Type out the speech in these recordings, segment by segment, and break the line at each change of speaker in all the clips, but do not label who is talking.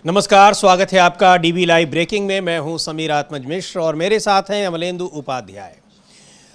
नमस्कार, स्वागत है आपका डीबी लाइव ब्रेकिंग में। मैं हूं समीर आत्मज मिश्र और मेरे साथ हैं अमलेंदु उपाध्याय।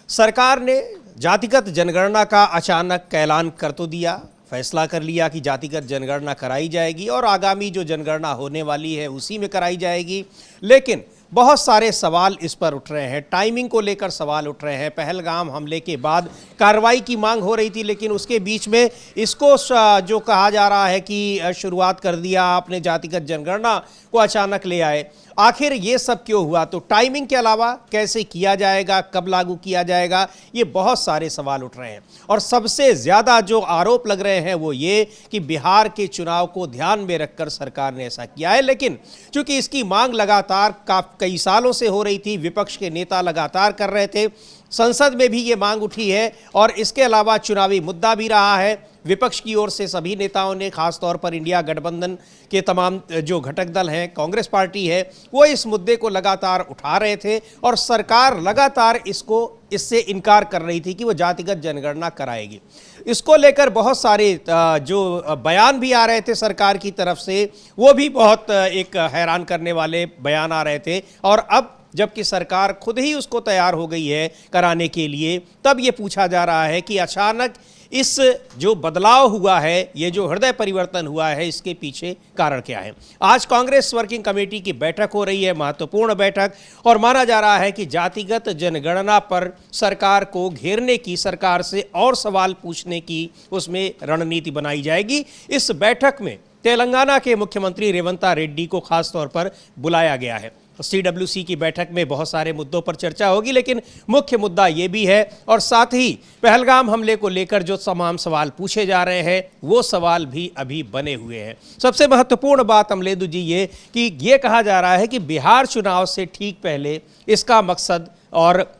सरकार ने जातिगत जनगणना का अचानक ऐलान कर तो दिया, फैसला कर लिया कि जातिगत जनगणना कराई जाएगी और आगामी जो जनगणना होने वाली है उसी में कराई जाएगी। लेकिन बहुत सारे सवाल इस पर उठ रहे हैं, टाइमिंग को लेकर सवाल उठ रहे हैं। पहलगाम हमले के बाद कार्रवाई की मांग हो रही थी, लेकिन उसके बीच में इसको जो कहा जा रहा है कि शुरुआत कर दिया आपने, जातिगत जनगणना को अचानक ले आए। आखिर ये सब क्यों हुआ? तो टाइमिंग के अलावा कैसे किया जाएगा, कब लागू किया जाएगा, ये बहुत सारे सवाल उठ रहे हैं। और सबसे ज़्यादा जो आरोप लग रहे हैं वो ये कि बिहार के चुनाव को ध्यान में रखकर सरकार ने ऐसा किया है। लेकिन चूंकि इसकी मांग लगातार कई सालों से हो रही थी, विपक्ष के नेता लगातार कर रहे थे, संसद में भी ये मांग उठी है और इसके अलावा चुनावी मुद्दा भी रहा है। विपक्ष की ओर से सभी नेताओं ने, खासतौर पर इंडिया गठबंधन के तमाम जो घटक दल हैं, कांग्रेस पार्टी है, वो इस मुद्दे को लगातार उठा रहे थे और सरकार लगातार इससे इनकार कर रही थी कि वो जातिगत जनगणना कराएगी। इसको लेकर बहुत सारे जो बयान भी आ रहे थे सरकार की तरफ से, वो भी बहुत एक हैरान करने वाले बयान आ रहे थे। और अब जबकि सरकार खुद ही उसको तैयार हो गई है कराने के लिए, तब ये पूछा जा रहा है कि अचानक इस जो बदलाव हुआ है, ये जो हृदय परिवर्तन हुआ है, इसके पीछे कारण क्या है। आज कांग्रेस वर्किंग कमेटी की बैठक हो रही है, महत्वपूर्ण बैठक, और माना जा रहा है कि जातिगत जनगणना पर सरकार को घेरने की, सरकार से और सवाल पूछने की उसमें रणनीति बनाई जाएगी। इस बैठक में तेलंगाना के मुख्यमंत्री रेवंत रेड्डी को खास तौर पर बुलाया गया है। CWC की बैठक में बहुत सारे मुद्दों पर चर्चा होगी, लेकिन मुख्य मुद्दा ये भी है और साथ ही पहलगाम हमले को लेकर जो तमाम सवाल पूछे जा रहे हैं वो सवाल भी अभी बने हुए हैं। सबसे महत्वपूर्ण बात अमलेंदु जी ये कि ये कहा जा रहा है कि बिहार चुनाव से ठीक पहले इसका मकसद, और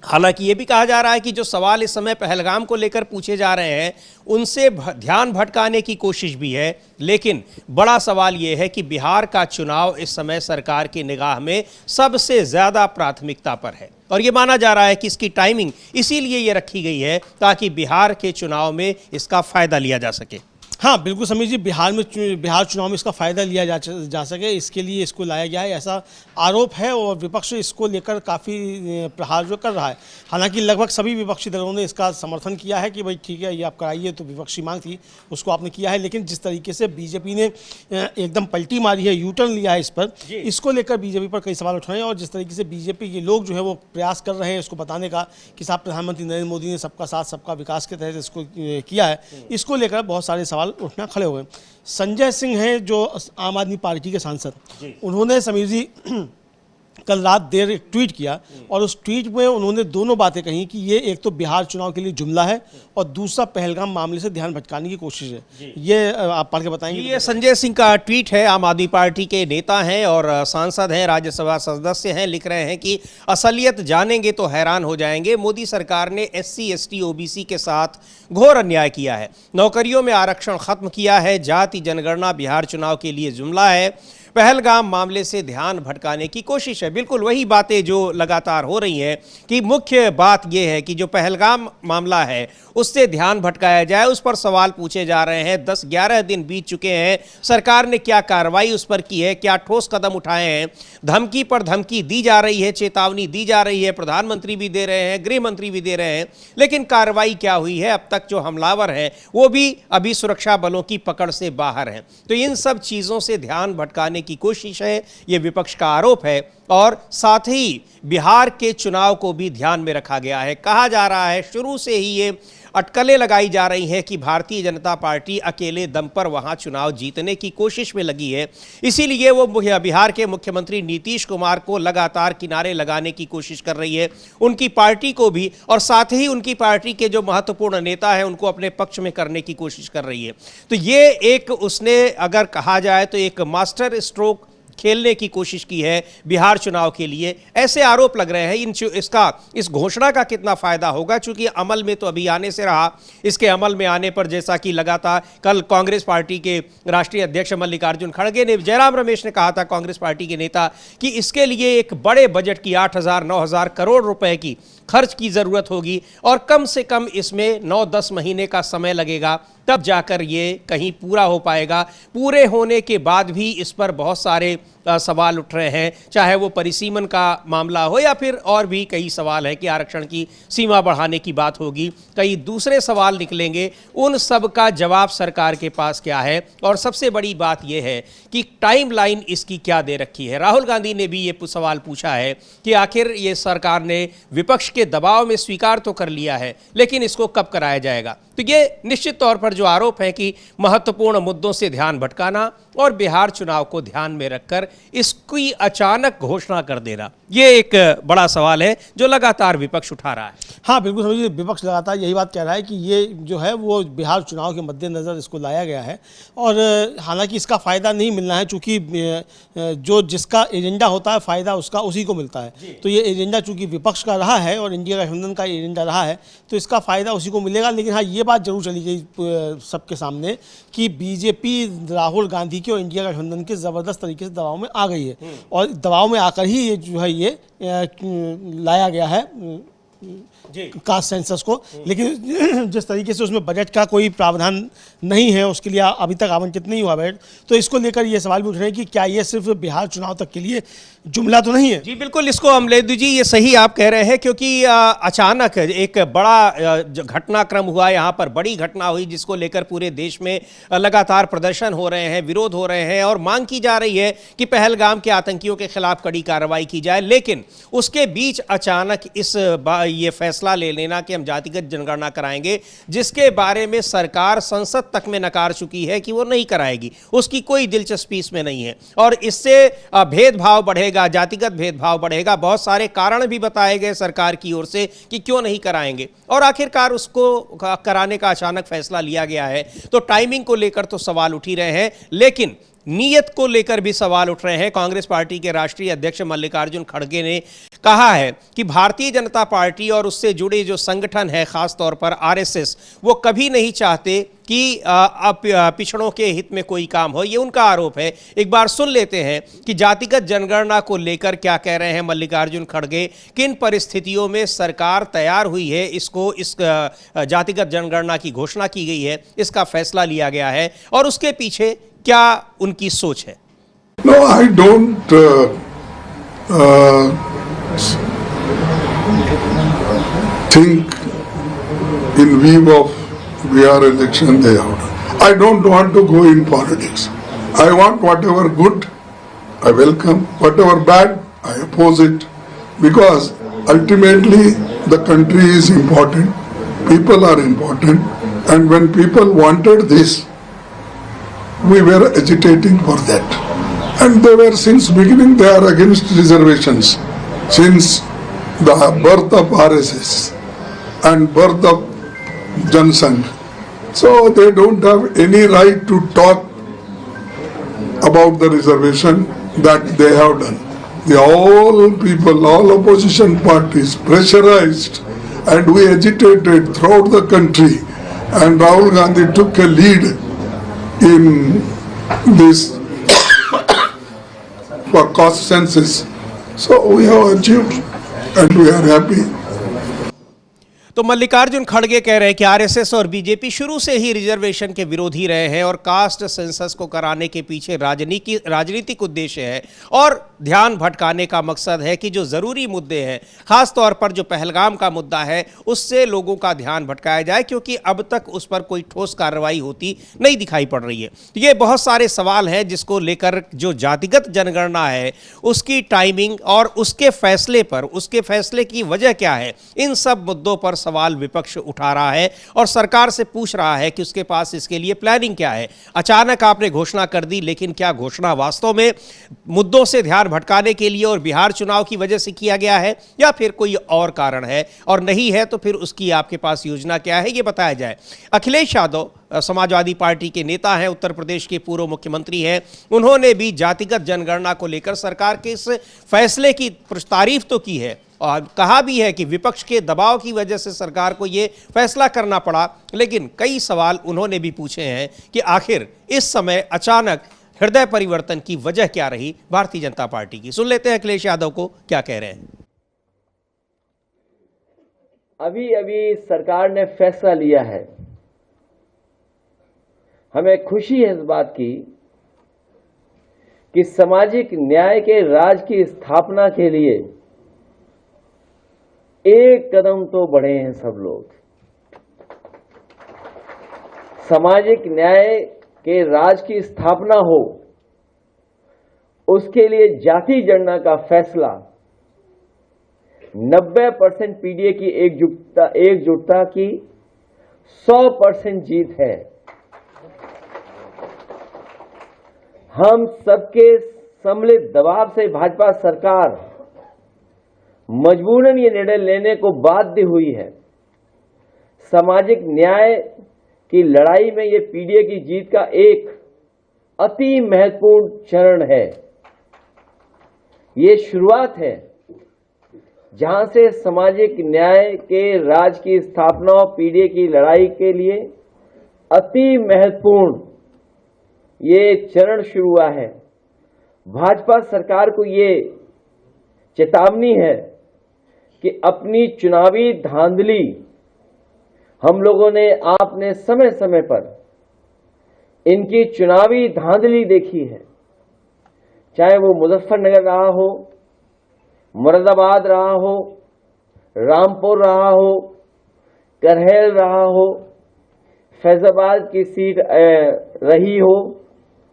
हालांकि ये भी कहा जा रहा है कि जो सवाल इस समय पहलगाम को लेकर पूछे जा रहे हैं उनसे ध्यान भटकाने की कोशिश भी है, लेकिन बड़ा सवाल ये है कि बिहार का चुनाव इस समय सरकार की निगाह में सबसे ज़्यादा प्राथमिकता पर है और ये माना जा रहा है कि इसकी टाइमिंग इसीलिए ये रखी गई है ताकि बिहार के चुनाव में इसका फ़ायदा लिया जा सके।
हाँ बिल्कुल समीर जी, बिहार चुनाव में इसका फ़ायदा लिया जा सके, इसके लिए इसको लाया गया है, ऐसा आरोप है और विपक्ष इसको लेकर काफ़ी प्रहार जो कर रहा है। हालांकि लगभग सभी विपक्षी दलों ने इसका समर्थन किया है कि भाई ठीक है, ये आप कराइए, तो विपक्षी मांग थी उसको आपने किया है। लेकिन जिस तरीके से बीजेपी ने एकदम पलटी मारी है, यूटर्न लिया है इस पर, इसको लेकर बीजेपी पर कई सवाल उठ रहे हैं। और जिस तरीके से बीजेपी के लोग जो है वो प्रयास कर रहे हैं इसको बताने का कि साहब प्रधानमंत्री नरेंद्र मोदी ने सबका साथ सबका विकास के तहत इसको किया है, इसको लेकर बहुत सारे सवाल उठना खड़े हुए। संजय सिंह हैं जो आम आदमी पार्टी के सांसद, उन्होंने समीर जी कल रात देर एक ट्वीट किया और उस ट्वीट में उन्होंने दोनों बातें कही कि ये एक तो बिहार चुनाव के लिए जुमला है और दूसरा पहलगाम मामले से ध्यान भटकाने की कोशिश है। ये आप पढ़ के बताएंगे?
ये संजय सिंह का ट्वीट है, आम आदमी पार्टी के नेता हैं और सांसद हैं, राज्यसभा सदस्य हैं। लिख रहे हैं कि असलियत जानेंगे तो हैरान हो जाएंगे, मोदी सरकार ने SC ST OBC के साथ घोर अन्याय किया है, नौकरियों में आरक्षण खत्म किया है, जाति जनगणना बिहार चुनाव के लिए जुमला है, पहलगाम मामले से ध्यान भटकाने की कोशिश है। बिल्कुल वही बातें जो लगातार हो रही हैं कि मुख्य बात यह है कि जो पहलगाम मामला है उससे ध्यान भटकाया जाए, उस पर सवाल पूछे जा रहे हैं। 10-11 दिन बीत चुके हैं, सरकार ने क्या कार्रवाई उस पर की है, क्या ठोस कदम उठाए हैं? धमकी पर धमकी दी जा रही है, चेतावनी दी जा रही है, प्रधानमंत्री भी दे रहे हैं, गृह मंत्री भी दे रहे हैं, लेकिन कार्रवाई क्या हुई है? अब तक जो हमलावर हैं वो भी अभी सुरक्षा बलों की पकड़ से बाहर हैं। तो इन सब चीज़ों से ध्यान भटकाने की कोशिश है, ये विपक्ष का आरोप है। और साथ ही बिहार के चुनाव को भी ध्यान में रखा गया है। कहा जा रहा है, शुरू से ही ये अटकलें लगाई जा रही हैं कि भारतीय जनता पार्टी अकेले दम पर वहां चुनाव जीतने की कोशिश में लगी है, इसीलिए वो बिहार के मुख्यमंत्री नीतीश कुमार को लगातार किनारे लगाने की कोशिश कर रही है, उनकी पार्टी को भी, और साथ ही उनकी पार्टी के जो महत्वपूर्ण नेता हैं उनको अपने पक्ष में करने की कोशिश कर रही है। तो ये एक उसने अगर कहा जाए तो एक मास्टर स्ट्रोक खेलने की कोशिश की है बिहार चुनाव के लिए, ऐसे आरोप लग रहे हैं। इस घोषणा का कितना फायदा होगा, चूंकि अमल में तो अभी आने से रहा, इसके अमल में आने पर जैसा कि लगातार कल कांग्रेस पार्टी के राष्ट्रीय अध्यक्ष मल्लिकार्जुन खड़गे ने, जयराम रमेश ने कहा था, कांग्रेस पार्टी के नेता, कि इसके लिए एक बड़े बजट की 8,000-9,000 करोड़ रुपए की खर्च की ज़रूरत होगी और कम से कम इसमें 9-10 महीने का समय लगेगा, तब जाकर ये कहीं पूरा हो पाएगा। पूरे होने के बाद भी इस पर बहुत सारे सवाल उठ रहे हैं, चाहे वो परिसीमन का मामला हो या फिर और भी कई सवाल है कि आरक्षण की सीमा बढ़ाने की बात होगी, कई दूसरे सवाल निकलेंगे। उन सब का जवाब सरकार के पास क्या है, और सबसे बड़ी बात यह है कि टाइमलाइन इसकी क्या दे रखी है। राहुल गांधी ने भी ये सवाल पूछा है कि आखिर ये सरकार ने विपक्ष के दबाव में स्वीकार तो कर लिया है, लेकिन इसको कब कराया जाएगा। तो ये निश्चित तौर पर जो आरोप है कि महत्वपूर्ण मुद्दों से ध्यान भटकाना और बिहार चुनाव को ध्यान में रखकर इसकी अचानक घोषणा कर देना, ये एक बड़ा सवाल है जो लगातार विपक्ष उठा रहा है।
हाँ बिल्कुल, समझिए विपक्ष लगातार यही बात कह रहा है कि ये जो है वो बिहार चुनाव के मद्देनज़र इसको लाया गया है, और हालांकि इसका फ़ायदा नहीं मिलना है, चूँकि जो जिसका एजेंडा होता है फ़ायदा उसका उसी को मिलता है। तो ये एजेंडा चूँकि विपक्ष का रहा है और इंडिया गठबंधन का एजेंडा रहा है, तो इसका फ़ायदा उसी को मिलेगा। लेकिन हाँ, ये बात जरूर चली गई सबके सामने कि बीजेपी राहुल गांधी के और इंडिया गठबंधन के ज़बरदस्त तरीके से दबाव में आ गई है, और दबाव में आकर ही ये जो है ये लाया गया है कास्ट सेंसस को। लेकिन जिस तरीके से उसमें बजट का कोई प्रावधान नहीं है, उसके लिए अभी तक आवंटित नहीं हुआ बजट, तो इसको लेकर ये सवाल भी उठ रहे हैं कि क्या ये सिर्फ बिहार चुनाव तक के लिए जुमला तो नहीं है।
जी बिल्कुल, इसको अमलेंदु जी ये सही आप कह रहे हैं, क्योंकि अचानक एक बड़ा घटनाक्रम हुआ, यहाँ पर बड़ी घटना हुई जिसको लेकर पूरे देश में लगातार प्रदर्शन हो रहे हैं, विरोध हो रहे हैं और मांग की जा रही है कि पहलगाम के आतंकियों के खिलाफ कड़ी कार्रवाई की जाए। लेकिन उसके बीच अचानक ये फैसला ले लेना कि हम जातिगत जनगणना कराएंगे, जिसके बारे में सरकार संसद तक में नकार चुकी है कि वो नहीं कराएगी, उसकी कोई दिलचस्पी इसमें नहीं है, और इससे भेदभाव बढ़ेगा, जातिगत भेदभाव बढ़ेगा। बहुत सारे कारण भी बताए गए सरकार की ओर से कि क्यों नहीं कराएंगे, और आखिरकार उसको कराने का अचानक फैसला लिया गया है। तो टाइमिंग को लेकर तो सवाल उठ ही रहे हैं, लेकिन नीयत को लेकर भी सवाल उठ रहे हैं। कांग्रेस पार्टी के राष्ट्रीय अध्यक्ष मल्लिकार्जुन खड़गे ने कहा है कि भारतीय जनता पार्टी और उससे जुड़े जो संगठन है, खास तौर पर आरएसएस, वो कभी नहीं चाहते कि पिछड़ों के हित में कोई काम हो। ये उनका आरोप है। एक बार सुन लेते हैं कि जातिगत जनगणना को लेकर क्या कह रहे हैं मल्लिकार्जुन खड़गे, किन परिस्थितियों में सरकार तैयार हुई है, इस जातिगत जनगणना की घोषणा की गई है, इसका फैसला लिया गया है, और उसके पीछे क्या उनकी सोच है।
No, I don't think in view of Bihar election they have. I don't want to go in politics. I want whatever good, I welcome. Whatever bad, I oppose it. Because ultimately the country is important. People are important. And when people wanted this, we were agitating for that. And they were, since beginning, they are against reservations. Since the birth of RSS and birth of Jansangh. So they don't have any right to talk about the reservation that they have done. All people, all opposition parties pressurized, and we agitated throughout the country, and Rahul Gandhi took a lead in this for cost census. So we have achieved and we are happy.
तो मल्लिकार्जुन खड़गे कह रहे हैं कि RSS और BJP शुरू से ही reservation के विरोधी रहे हैं और कास्ट सेंसस को कराने के पीछे राजनीतिक उद्देश्य है, और ध्यान भटकाने का मकसद है कि जो ज़रूरी मुद्दे हैं, खास तौर पर जो पहलगाम का मुद्दा है, उससे लोगों का ध्यान भटकाया जाए, क्योंकि अब तक उस पर कोई ठोस कार्रवाई होती नहीं दिखाई पड़ रही है। तो ये बहुत सारे सवाल हैं जिसको लेकर जो जातिगत जनगणना है उसकी टाइमिंग और उसके फैसले पर, उसके फैसले की वजह क्या है, इन सब मुद्दों पर सवाल विपक्ष उठा रहा है और सरकार से पूछ रहा है कि उसके पास इसके लिए प्लानिंग क्या है। अचानक आपने घोषणा कर दी, लेकिन क्या घोषणा वास्तव में मुद्दों से ध्यान भटकाने के लिए और बिहार चुनाव की वजह से किया गया है, या फिर कोई और कारण है, और नहीं है तो फिर उसकी आपके पास योजना क्या है, ये बताया जाए। अखिलेश यादव समाजवादी पार्टी के नेता हैं, उत्तर प्रदेश के पूर्व मुख्यमंत्री हैं, उन्होंने भी जातिगत जनगणना को लेकर सरकार के इस फैसले की तारीफ तो की है और कहा भी है कि विपक्ष के दबाव की वजह से सरकार को ये फैसला करना पड़ा। लेकिन कई सवाल उन्होंने भी पूछे हैं कि आखिर इस समय अचानक हृदय परिवर्तन की वजह क्या रही भारतीय जनता पार्टी की। सुन लेते हैं अखिलेश यादव को क्या कह रहे हैं।
अभी अभी सरकार ने फैसला लिया है, हमें खुशी है इस बात की कि सामाजिक न्याय के राज की स्थापना के लिए एक कदम तो बढ़े हैं सब लोग। सामाजिक न्याय के राज की स्थापना हो, उसके लिए जाति गणना का फैसला 90% पीडीए की एकजुटता की 100% जीत है। हम सबके सम्मिलित दबाव से भाजपा सरकार मजबूरन ये निर्णय लेने को बाध्य हुई है। सामाजिक न्याय की लड़ाई में ये पीडीए की जीत का एक अति महत्वपूर्ण चरण है। ये शुरुआत है जहां से सामाजिक न्याय के राज की स्थापना और पीडीए की लड़ाई के लिए अति महत्वपूर्ण ये चरण शुरू हुआ है। भाजपा सरकार को ये चेतावनी है कि अपनी चुनावी धांधली हम लोगों ने आपने समय समय पर इनकी चुनावी धांधली देखी है, चाहे वो मुजफ्फरनगर रहा हो, मुरादाबाद रहा हो, रामपुर रहा हो, करहल रहा हो, फैजाबाद की सीट रही हो,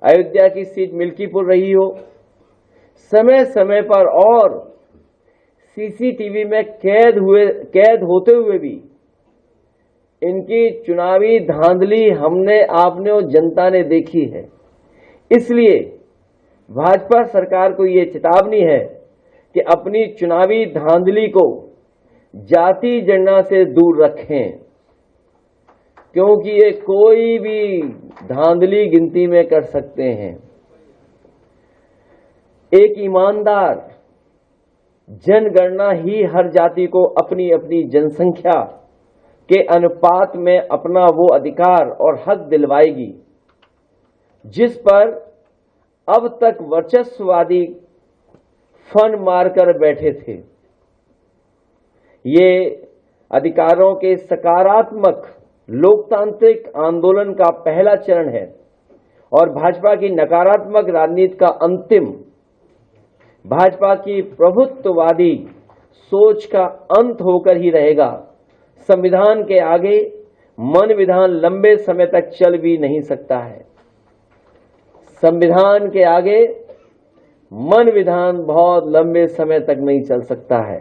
अयोध्या की सीट मिल्कीपुर रही हो। समय समय पर और सीसीटीवी में कैद होते हुए भी इनकी चुनावी धांधली हमने, आपने और जनता ने देखी है। इसलिए भाजपा सरकार को ये चेतावनी है कि अपनी चुनावी धांधली को जाति गणना से दूर रखें, क्योंकि ये कोई भी धांधली गिनती में कर सकते हैं। एक ईमानदार जनगणना ही हर जाति को अपनी अपनी जनसंख्या के अनुपात में अपना वो अधिकार और हक दिलवाएगी जिस पर अब तक वर्चस्ववादी फन मारकर बैठे थे। ये अधिकारों के सकारात्मक लोकतांत्रिक आंदोलन का पहला चरण है और भाजपा की नकारात्मक राजनीति का अंतिम, भाजपा की प्रभुत्ववादी सोच का अंत होकर ही रहेगा। संविधान के आगे मन विधान लंबे समय तक चल भी नहीं सकता है। संविधान के आगे मन विधान बहुत लंबे समय तक नहीं चल सकता है।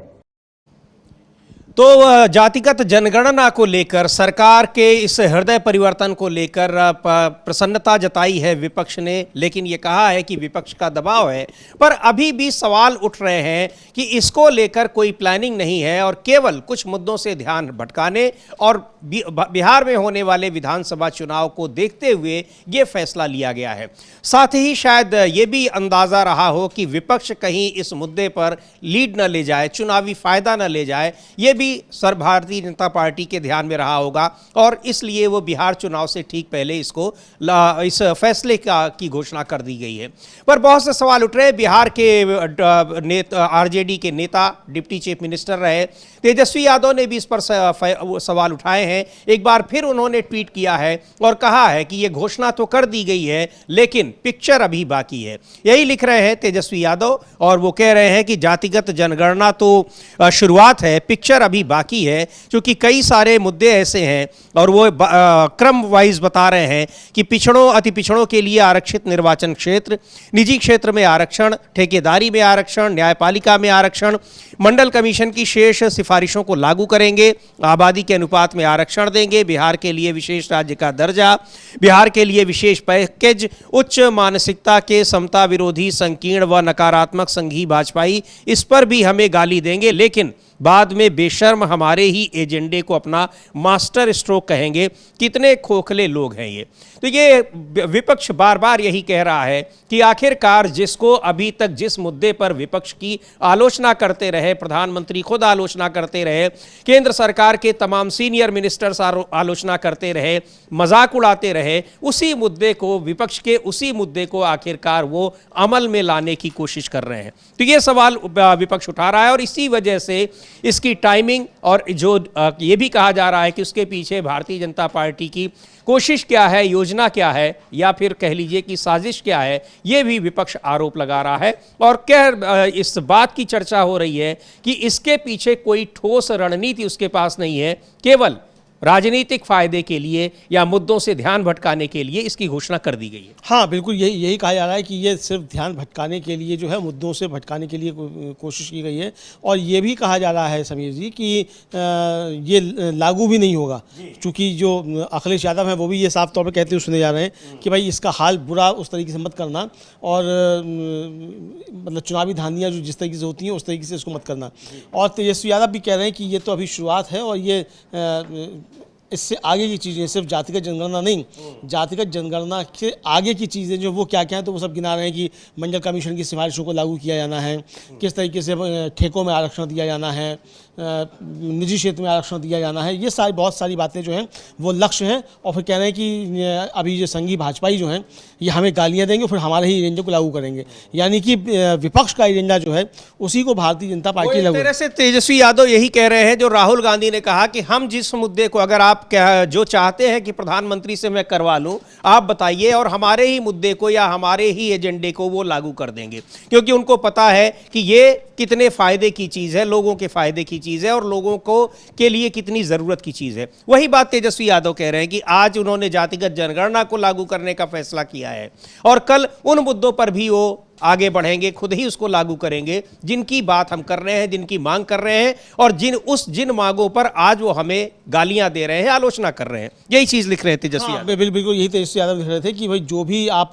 तो जातिगत जनगणना को लेकर सरकार के इस हृदय परिवर्तन को लेकर प्रसन्नता जताई है विपक्ष ने, लेकिन ये कहा है कि विपक्ष का दबाव है। पर अभी भी सवाल उठ रहे हैं कि इसको लेकर कोई प्लानिंग नहीं है और केवल कुछ मुद्दों से ध्यान भटकाने और बिहार में होने वाले विधानसभा चुनाव को देखते हुए ये फैसला लिया गया है। साथ ही शायद ये भी अंदाजा रहा हो कि विपक्ष कहीं इस मुद्दे पर लीड न ले जाए, चुनावी फायदा न ले जाए, ये भी सर भारतीय जनता पार्टी के ध्यान में रहा होगा और इसलिए वो बिहार चुनाव से ठीक पहले इसको इस फैसले की घोषणा कर दी गई है। पर बहुत से सवाल उठ रहे हैं। बिहार के आरजेडी के नेता, डिप्टी चीफ मिनिस्टर रहे तेजस्वी यादव ने भी इस पर सवाल उठाए हैं। एक बार फिर उन्होंने ट्वीट किया है और कहा है कि ये घोषणा तो कर दी गई है लेकिन पिक्चर अभी बाकी है। यही लिख रहे हैं तेजस्वी यादव और वो कह रहे हैं कि जातिगत जनगणना तो शुरुआत है, पिक्चर अभी बाकी है, क्योंकि कई सारे मुद्दे ऐसे हैं और वो क्रम वाइज बता रहे हैं कि पिछड़ों, अति पिछड़ों के लिए आरक्षित निर्वाचन क्षेत्र, निजी क्षेत्र में आरक्षण, ठेकेदारी में आरक्षण, न्यायपालिका में आरक्षण, मंडल कमीशन की शेष सिफारिशों को लागू करेंगे, आबादी के अनुपात में आरक्षण देंगे, बिहार के लिए विशेष राज्य का दर्जा, बिहार के लिए विशेष पैकेज, उच्च मानसिकता के समता विरोधी संकीर्ण व नकारात्मक संघी भाजपाई इस पर भी हमें गाली देंगे, लेकिन बाद में बेशर्म हमारे ही एजेंडे को अपना मास्टर स्ट्रोक कहेंगे। कितने खोखले लोग हैं ये। तो ये विपक्ष बार बार यही कह रहा है कि आखिरकार जिसको अभी तक जिस मुद्दे पर विपक्ष की आलोचना करते रहे, प्रधानमंत्री खुद आलोचना करते रहे, केंद्र सरकार के तमाम सीनियर मिनिस्टर्स आलोचना करते रहे, मजाक उड़ाते रहे, उसी मुद्दे को, विपक्ष के उसी मुद्दे को आखिरकार वो अमल में लाने की कोशिश कर रहे हैं। तो ये सवाल विपक्ष उठा रहा है और इसी वजह से इसकी टाइमिंग टाइमिंग और जो ये भी कहा जा रहा है कि उसके पीछे भारतीय जनता पार्टी की कोशिश क्या है, योजना क्या है, या फिर कह लीजिए कि साजिश क्या है, ये भी विपक्ष आरोप लगा रहा है। और क्या इस बात की चर्चा हो रही है कि इसके पीछे कोई ठोस रणनीति उसके पास नहीं है, केवल राजनीतिक फायदे के लिए या मुद्दों से ध्यान भटकाने के लिए इसकी घोषणा कर दी गई है।
हाँ, बिल्कुल यही कहा जा रहा है कि ये सिर्फ ध्यान भटकाने के लिए जो है, मुद्दों से भटकाने के लिए कोशिश की गई है। और ये भी कहा जा रहा है समीर जी कि ये लागू भी नहीं होगा, क्योंकि जो अखिलेश यादव हैं वो भी ये साफ तौर पर कहते हुए सुने जा रहे हैं कि भाई इसका हाल बुरा उस तरीके से मत करना, और मतलब चुनावी धांधियाँ जो जिस तरीके से होती हैं उस तरीके से इसको मत करना। और तेजस्वी यादव भी कह रहे हैं कि ये तो अभी शुरुआत है और ये इससे आगे की चीज़ें, सिर्फ जातिगत जनगणना नहीं, जातिगत जनगणना के आगे की चीज़ें जो वो क्या क्या हैं तो वो सब गिना रहे हैं कि मंडल कमीशन की सिफारिशों को लागू किया जाना है, किस तरीके से ठेकों में आरक्षण दिया जाना है, निजी क्षेत्र में आरक्षण दिया जाना है। ये बहुत सारी बातें जो हैं वो लक्ष्य हैं। और फिर कह रहे हैं कि अभी जो संघी भाजपाई जो हैं ये हमें गालियाँ देंगे, फिर हमारे ही एजेंडे को लागू करेंगे। यानी कि विपक्ष का एजेंडा जो है उसी को भारतीय जनता पार्टी लागू।
तरह से तेजस्वी यादव यही कह रहे हैं जो राहुल गांधी ने कहा कि हम जिस मुद्दे को, अगर आप जो चाहते हैं कि प्रधानमंत्री से मैं करवा लूं, आप बताइए, और हमारे ही मुद्दे को या हमारे ही एजेंडे को वो लागू कर देंगे, क्योंकि उनको पता है कि ये कितने फायदे की चीज है, लोगों के फायदे की चीज है और लोगों को के लिए कितनी जरूरत की चीज है। वही बात तेजस्वी यादव कह रहे हैं कि आज उन्होंने जातिगत जनगणना को लागू करने का फैसला किया है और कल उन मुद्दों पर भी वो आगे बढ़ेंगे, खुद ही उसको लागू करेंगे जिनकी बात हम कर रहे हैं, जिनकी मांग कर रहे हैं, और जिन मांगों पर आज वो हमें गालियां दे रहे हैं, आलोचना कर रहे हैं। यही चीज लिख रहे हैं तेजस्वी यादव।
बिल्कुल यही तेजस्वी यादव लिख रहे थे कि भाई जो भी आप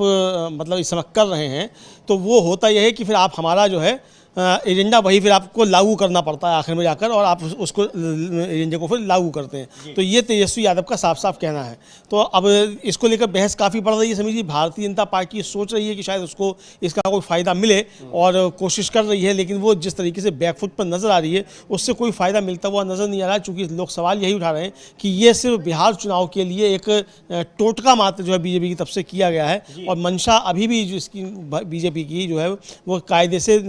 मतलब इस समय कर रहे हैं तो वो होता यह है कि फिर आप हमारा जो है एजेंडा वही फिर आपको लागू करना पड़ता है आखिर में जाकर, और आप उसको एजेंडे को फिर लागू करते हैं। तो ये तेजस्वी यादव का साफ साफ कहना है। तो अब इसको लेकर बहस काफ़ी बढ़ रही है। समझिए भारतीय जनता पार्टी सोच रही है कि शायद उसको इसका कोई फ़ायदा मिले और कोशिश कर रही है, लेकिन वो जिस तरीके से बैकफुट पर नज़र आ रही है उससे कोई फ़ायदा मिलता हुआ नज़र नहीं आ रहा है। चूँकि लोग सवाल यही उठा रहे हैं कि ये सिर्फ बिहार चुनाव के लिए एक टोटका मात्र जो है बीजेपी की तरफ से किया गया है, और मंशा अभी भी जिसकी बीजेपी की जो है वो कायदे से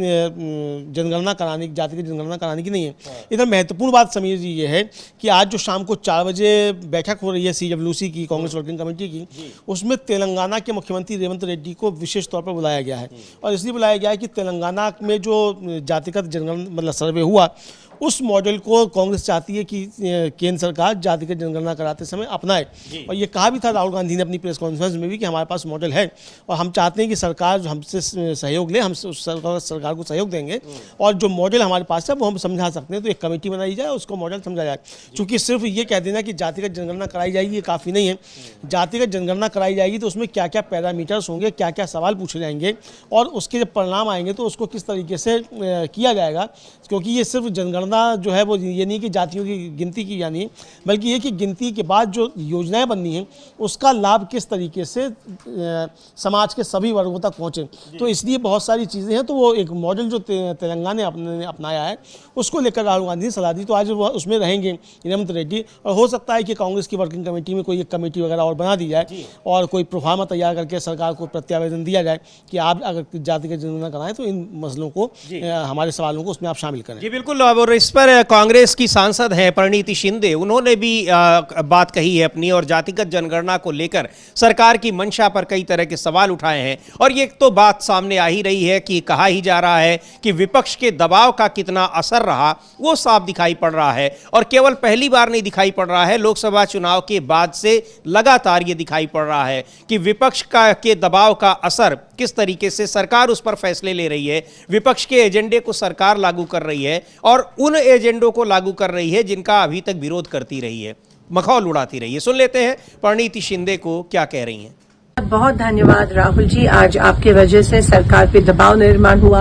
जनगणना कराने, जातिगत जनगणना कराने की नहीं है। इधर महत्वपूर्ण बात समीर जी ये है कि आज जो शाम को 4 बजे बैठक हो रही है CWC की, कांग्रेस वर्किंग कमेटी की, उसमें तेलंगाना के मुख्यमंत्री रेवंत रेड्डी को विशेष तौर पर बुलाया गया है। और इसलिए बुलाया गया है कि तेलंगाना में जो जातिगत जनगणना मतलब सर्वे हुआ, उस मॉडल को कांग्रेस चाहती है कि केंद्र सरकार जातिगत जनगणना कराते समय अपनाए। और ये कहा भी था राहुल गांधी ने अपनी प्रेस कॉन्फ्रेंस में भी कि हमारे पास मॉडल है और हम चाहते हैं कि सरकार हमसे सहयोग ले, हम सरकार को सहयोग देंगे, और जो मॉडल हमारे पास है वो हम समझा सकते हैं। तो एक कमेटी बनाई जाए, उसको मॉडल समझा जाए। चूँकि सिर्फ ये कह देना कि जातिगत जनगणना कराई जाएगी ये काफ़ी नहीं है। जातिगत जनगणना कराई जाएगी तो उसमें क्या क्या पैरामीटर्स होंगे, क्या क्या सवाल पूछे जाएंगे, और उसके जब परिणाम आएंगे तो उसको किस तरीके से किया जाएगा। क्योंकि ये सिर्फ जनगणना जो है वो ये नहीं कि जातियों की गिनती की जानी है, बल्कि ये कि गिनती के बाद जो योजनाएं बननी हैं उसका लाभ किस तरीके से समाज के सभी वर्गों तक पहुंचे। तो इसलिए बहुत सारी चीज़ें हैं। तो वो एक मॉडल जो तेलंगाना ने अपनाया है उसको लेकर राहुल गांधी ने सलाह दी। तो आज वो उसमें रहेंगे रेवंत रेड्डी, और हो सकता है कि कांग्रेस की वर्किंग कमेटी में कोई एक कमेटी वगैरह और बना दी जाए और कोई प्रोफार्मा तैयार करके सरकार को प्रत्यावेदन दिया जाए कि आप अगर जातिगत जनगणना कराएं तो इन मसलों को, हमारे सवालों को उसमें आप शामिल करें।
जी बिल्कुल। और इस पर कांग्रेस की सांसद हैं परिणीति शिंदे, उन्होंने भी बात कही है अपनी, और जातिगत जनगणना को लेकर सरकार की मंशा पर कई तरह के सवाल उठाए हैं। और ये तो बात सामने आ ही रही है कि कहा ही जा रहा है कि विपक्ष के दबाव का कितना असर रहा वो साफ दिखाई पड़ रहा है, और केवल पहली बार नहीं दिखाई पड़ रहा है, लोकसभा चुनाव के बाद से लगातार ये दिखाई पड़ रहा है कि विपक्ष के दबाव का असर किस तरीके से सरकार उस पर फैसले ले रही है, विपक्ष के एजेंडे को सरकार लागू कर रही है और उन एजेंडों को लागू कर रही है जिनका अभी तक विरोध करती रही है, मखौल उड़ाती रही है। सुन लेते हैं परिणीति शिंदे को क्या कह रही हैं।
बहुत धन्यवाद राहुल जी। आज आपके वजह से सरकार पे दबाव निर्माण हुआ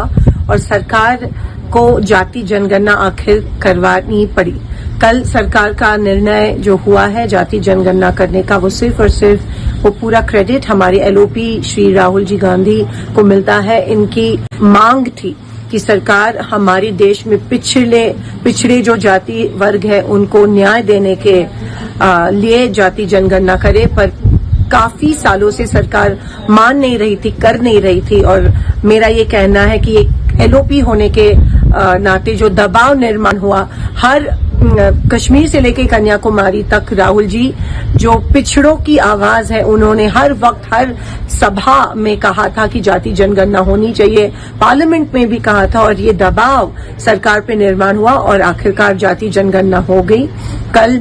और सरकार को जाति जनगणना आखिर करवानी पड़ी। कल सरकार का निर्णय जो हुआ है जाति जनगणना करने का, वो सिर्फ और सिर्फ वो पूरा क्रेडिट हमारे LOP श्री राहुल जी गांधी को मिलता है। इनकी मांग थी कि सरकार हमारे देश में पिछड़े जो जाति वर्ग है उनको न्याय देने के लिए जाति जनगणना करे, पर काफी सालों से सरकार मान नहीं रही थी, कर नहीं रही थी। और मेरा ये कहना है कि एक LOP होने के नाते जो दबाव निर्माण हुआ, हर कश्मीर से लेकर कन्याकुमारी तक राहुल जी जो पिछड़ों की आवाज है, उन्होंने हर वक्त हर सभा में कहा था कि जाति जनगणना होनी चाहिए, पार्लियामेंट में भी कहा था, और ये दबाव सरकार पे निर्माण हुआ और आखिरकार जाति जनगणना हो गई। कल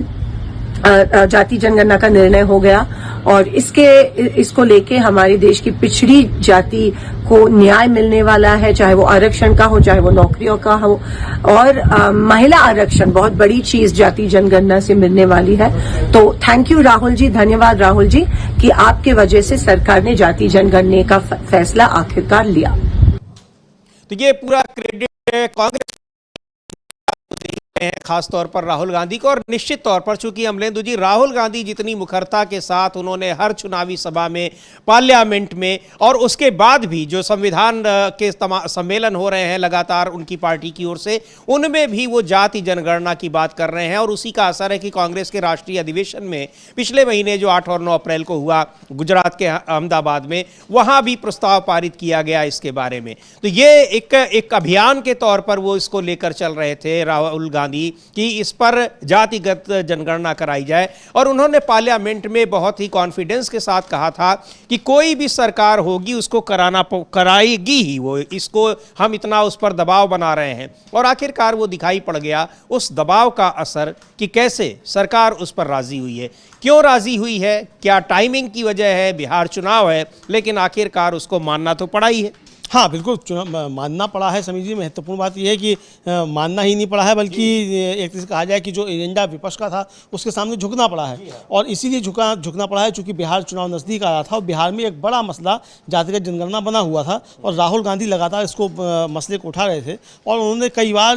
जाति जनगणना का निर्णय हो गया और इसको लेके हमारे देश की पिछड़ी जाति को न्याय मिलने वाला है, चाहे वो आरक्षण का हो, चाहे वो नौकरियों का हो, और महिला आरक्षण बहुत बड़ी चीज जाति जनगणना से मिलने वाली है। तो थैंक यू राहुल जी, धन्यवाद राहुल जी कि आपके वजह से सरकार ने जाति जनगणना का फैसला आखिरकार लिया।
तो ये पूरा क्रेडिट कांग्रेस खास तौर पर राहुल गांधी को, और निश्चित तौर पर चूंकि अमलेंदु जी राहुल गांधी जितनी मुखरता के साथ उन्होंने हर चुनावी सभा में, पार्लियामेंट में और उसके बाद भी जो संविधान के सम्मेलन हो रहे हैं लगातार उनकी पार्टी की ओर से, उनमें भी वो जाति जनगणना की बात कर रहे हैं। और उसी का असर है कि कांग्रेस के राष्ट्रीय अधिवेशन में पिछले महीने जो 8 और 9 अप्रैल को हुआ गुजरात के अहमदाबाद में, वहां भी प्रस्ताव पारित किया गया इसके बारे में। तो ये एक अभियान के तौर पर वो इसको लेकर चल रहे थे राहुल गांधी कि इस पर जातिगत जनगणना कराई जाए। और उन्होंने पार्लियामेंट में बहुत ही कॉन्फिडेंस के साथ कहा था कि कोई भी सरकार होगी उसको कराएगी ही वो, इसको हम इतना उस पर दबाव बना रहे हैं। और आखिरकार वो दिखाई पड़ गया उस दबाव का असर कि कैसे सरकार उस पर राजी हुई है। क्यों राजी हुई है, क्या टाइमिंग की वजह है, बिहार चुनाव है, लेकिन आखिरकार उसको मानना तो पड़ा ही है।
हाँ बिल्कुल, मानना पड़ा है। समीर जी, महत्वपूर्ण बात यह है कि मानना ही नहीं पड़ा है, बल्कि एक तरह से कहा जाए कि जो एजेंडा विपक्ष का था उसके सामने झुकना पड़ा है। और इसीलिए झुकना पड़ा है चूंकि बिहार चुनाव नज़दीक आ रहा था और बिहार में एक बड़ा मसला जातिगत जनगणना बना हुआ था और राहुल गांधी लगातार इसको मसले को उठा रहे थे। और उन्होंने कई बार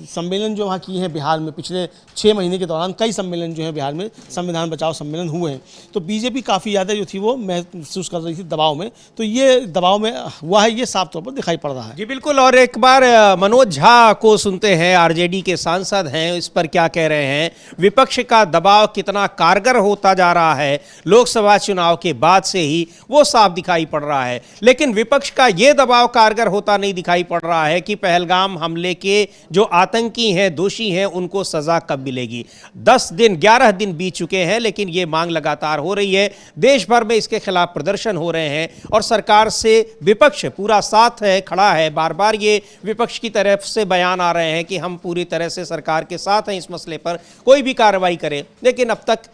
सम्मेलन जो वहाँ किए हैं बिहार में, पिछले 6 महीने के दौरान कई सम्मेलन जो है बिहार में संविधान बचाओ सम्मेलन हुए हैं। तो बीजेपी काफ़ी ज़्यादा जो थी वो महसूस कर रही थी दबाव में, तो ये दबाव में हुआ, ये साफ तौर पर दिखाई पड़ रहा है।
जी बिल्कुल। और एक बार मनोज झा को सुनते हैं, आरजेडी के सांसद हैं, इस पर क्या कह रहे हैं। विपक्ष का दबाव कितना कारगर होता जा रहा है लोकसभा चुनाव के बाद से ही वो साफ दिखाई पड़ रहा है। लेकिन विपक्ष का ये दबाव कारगर होता नहीं दिखाई पड़ रहा है कि पहलगाम हमले के जो आतंकी हैं, दोषी हैं, उनको सजा कब मिलेगी। 11 दिन बीत चुके हैं, लेकिन ये मांग लगातार हो रही है। देश भर में इसके खिलाफ प्रदर्शन हो रहे हैं और सरकार से विपक्ष पूरा साथ है, खड़ा है। बार बार ये विपक्ष की तरफ से बयान आ रहे हैं कि हम पूरी तरह से सरकार के साथ हैं, इस मसले पर कोई भी कार्रवाई करें। लेकिन अब तक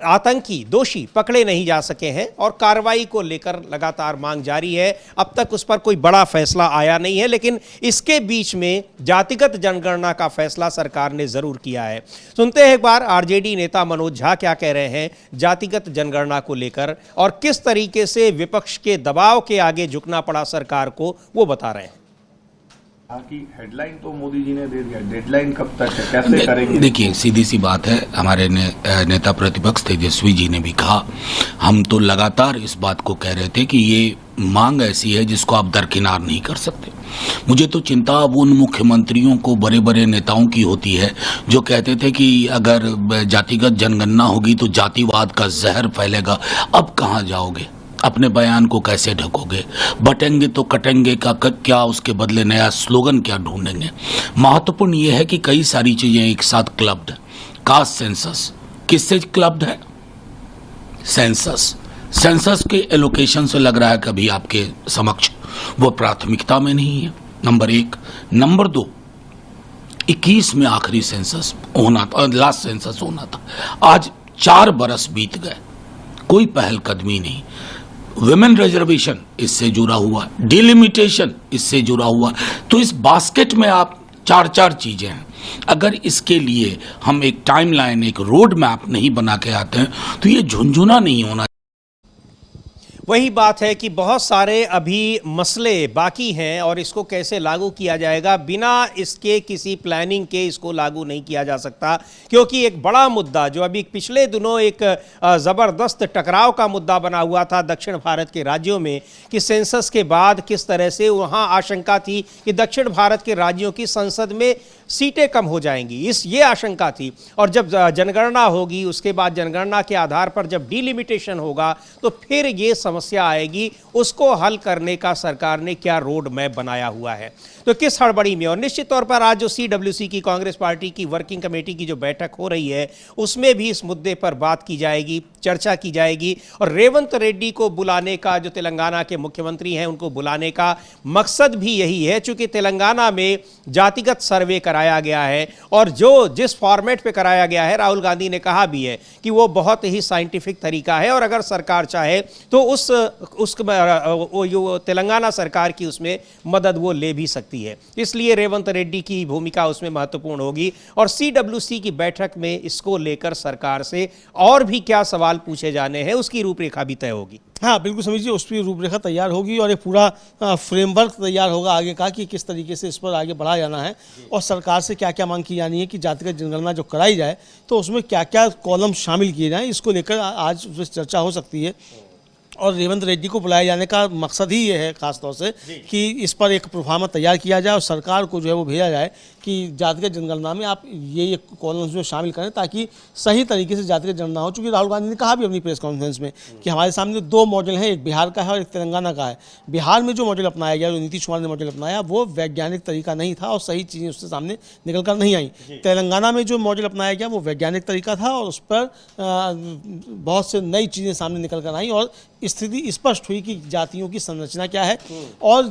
आतंकी दोषी पकड़े नहीं जा सके हैं और कार्रवाई को लेकर लगातार मांग जारी है। अब तक उस पर कोई बड़ा फैसला आया नहीं है, लेकिन इसके बीच में जातिगत जनगणना का फैसला सरकार ने जरूर किया है। सुनते हैं एक बार आरजेडी नेता मनोज झा क्या कह रहे हैं जातिगत जनगणना को लेकर और किस तरीके से विपक्ष के दबाव के आगे झुकना पड़ा सरकार को, वो बता रहे हैं।
कि हेडलाइन तो मोदी जी ने दे दिया, डेडलाइन कब तक है, कैसे करेंगे?
देखिए, सीधी सी बात है, हमारे नेता प्रतिपक्ष तेजस्वी जी ने भी कहा, हम तो लगातार इस बात को कह रहे थे कि ये मांग ऐसी है जिसको आप दरकिनार नहीं कर सकते। मुझे तो चिंता अब उन मुख्यमंत्रियों को, बड़े बड़े नेताओं की होती है जो कहते थे कि अगर जातिगत जनगणना होगी तो जातिवाद का जहर फैलेगा। अब कहाँ जाओगे, अपने बयान को कैसे ढकोगे? बटेंगे तो कटेंगे का क्या, उसके बदले नया स्लोगन क्या ढूंढेंगे? महत्वपूर्ण यह है कि कई सारी चीजें एक साथ क्लब्ड। कास्ट सेंसस किससे क्लब्ड है? सेंसस के एलोकेशन से लग रहा है कभी आपके समक्ष वो प्राथमिकता में नहीं है, नंबर 1। नंबर 2, 21 में आखिरी सेंसस होना था, लास्ट सेंसस होना था। आज 4 बरस बीत गए, कोई पहलकदमी नहीं। विमेन रिजर्वेशन इससे जुड़ा हुआ, डिलिमिटेशन इससे जुड़ा हुआ। तो इस बास्केट में आप 4 चीजें हैं। अगर इसके लिए हम एक टाइमलाइन, एक रोड मैप नहीं बना के आते हैं तो ये झुंझुना नहीं होना।
वही बात है कि बहुत सारे अभी मसले बाकी हैं और इसको कैसे लागू किया जाएगा, बिना इसके किसी प्लानिंग के इसको लागू नहीं किया जा सकता। क्योंकि एक बड़ा मुद्दा जो अभी पिछले दिनों एक ज़बरदस्त टकराव का मुद्दा बना हुआ था दक्षिण भारत के राज्यों में कि सेंसस के बाद किस तरह से वहाँ आशंका थी कि दक्षिण भारत के राज्यों की संसद में सीटें कम हो जाएंगी, ये आशंका थी। और जब जनगणना होगी, उसके बाद जनगणना के आधार पर जब डिलिमिटेशन होगा तो फिर ये समस्या आएगी। उसको हल करने का सरकार ने क्या रोड मैप बनाया हुआ है। तो किस हड़बड़ी में। और निश्चित तौर पर आज जो CWC की कांग्रेस पार्टी की वर्किंग कमेटी की जो बैठक हो रही है उसमें भी इस मुद्दे पर बात की जाएगी, चर्चा की जाएगी। और रेवंत रेड्डी को बुलाने का, जो तेलंगाना के मुख्यमंत्री हैं, उनको बुलाने का मकसद भी यही है, चूंकि तेलंगाना में जातिगत सर्वे कराया गया है और जो जिस फॉर्मेट पे कराया गया है, राहुल गांधी ने कहा भी है कि वो बहुत ही साइंटिफिक तरीका है और अगर सरकार चाहे तो उस तेलंगाना सरकार की उसमें मदद वो ले भी सकती है। इसलिए रेवंत रेड्डी की भूमिका उसमें महत्वपूर्ण होगी और CWC की बैठक में इसको लेकर सरकार से और भी क्या सवाल पूछे जाने हैं उसकी रूपरेखा भी तय होगी।
हाँ बिल्कुल समझिए, उस पर रूपरेखा तैयार होगी और एक पूरा फ्रेमवर्क तैयार होगा आगे का कि किस तरीके से इस पर आगे बढ़ा जाना है और सरकार से क्या क्या मांग की जानी है कि जातिगत जनगणना जो कराई जाए तो उसमें क्या क्या कॉलम शामिल किए जाएं। इसको लेकर आज उस पर चर्चा हो सकती है और रेवंत रेड्डी को बुलाए जाने का मकसद ही ये है खासतौर से कि इस पर एक प्रोफार्मा तैयार किया जाए और सरकार को जो है वो भेजा जाए कि जातिगत जनगणना में आप ये कॉलम्स में शामिल करें ताकि सही तरीके से जातिगत जनगणना हो। चूँकि राहुल गांधी ने कहा भी अपनी प्रेस कॉन्फ्रेंस में कि हमारे सामने 2 मॉडल हैं, एक बिहार का है और एक तेलंगाना का है। बिहार में जो मॉडल अपनाया गया, जो नीतीश कुमार ने मॉडल अपनाया, वो वैज्ञानिक तरीका नहीं था और सही चीज़ें उससे सामने निकल कर नहीं आई। तेलंगाना में जो मॉडल अपनाया गया वो वैज्ञानिक तरीका था और उस पर बहुत से नई चीज़ें सामने निकल कर आई और स्थिति स्पष्ट हुई कि जातियों की संरचना क्या है और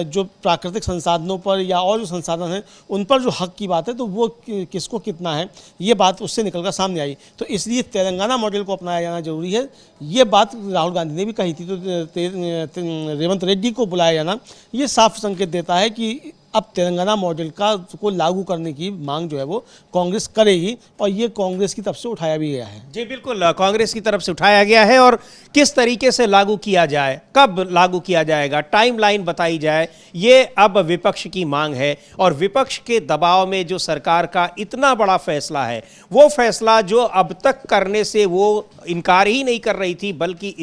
जो प्राकृतिक संसाधनों पर या और जो संसाधन हैं उन पर जो हक की बात है तो वो किसको कितना है, ये बात उससे निकलकर सामने आई। तो इसलिए तेलंगाना मॉडल को अपनाया जाना जरूरी है। ये बात राहुल गांधी ने भी कही थी। तो रेवंत रेड्डी को बुलाया जाना ये साफ संकेत देता है कि अब तेलंगाना मॉडल को लागू करने की मांग जो है वो कांग्रेस करेगी और ये कांग्रेस की तरफ से उठाया भी गया है।
जी बिल्कुल, कांग्रेस की तरफ से उठाया गया है और किस तरीके से लागू किया जाए, कब लागू किया जाएगा, टाइमलाइन बताई जाए, ये अब विपक्ष की मांग है। और विपक्ष के दबाव में जो सरकार का इतना बड़ा फैसला है, वो फैसला जो अब तक करने से वो इनकार ही नहीं कर रही थी बल्कि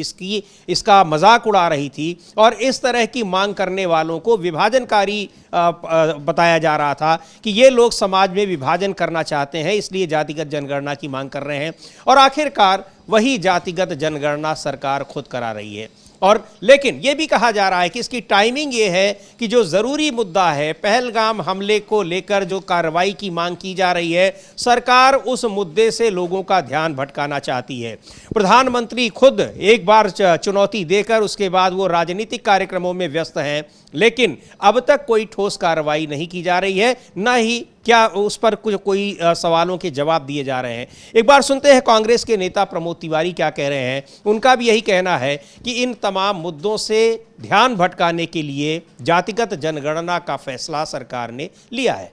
इसका मजाक उड़ा रही थी और इस तरह की मांग करने वालों को विभाजनकारी बताया जा रहा था कि ये लोग समाज में विभाजन करना चाहते हैं, इसलिए जातिगत जनगणना की मांग कर रहे हैं। और आखिरकार वही जातिगत जनगणना सरकार खुद करा रही है। और लेकिन यह भी कहा जा रहा है कि इसकी टाइमिंग ये है कि जो ज़रूरी मुद्दा है, पहलगाम हमले को लेकर जो कार्रवाई की मांग की जा रही है, सरकार उस मुद्दे से लोगों का ध्यान भटकाना चाहती है। प्रधानमंत्री खुद एक बार चुनौती देकर उसके बाद वो राजनीतिक कार्यक्रमों में व्यस्त हैं, लेकिन अब तक कोई ठोस कार्रवाई नहीं की जा रही है, न ही क्या उस पर कोई सवालों के जवाब दिए जा रहे हैं। एक बार सुनते हैं कांग्रेस के नेता प्रमोद तिवारी क्या कह रहे हैं। उनका भी यही कहना है कि इन तमाम मुद्दों से ध्यान भटकाने के लिए जातिगत जनगणना का फैसला सरकार ने लिया है।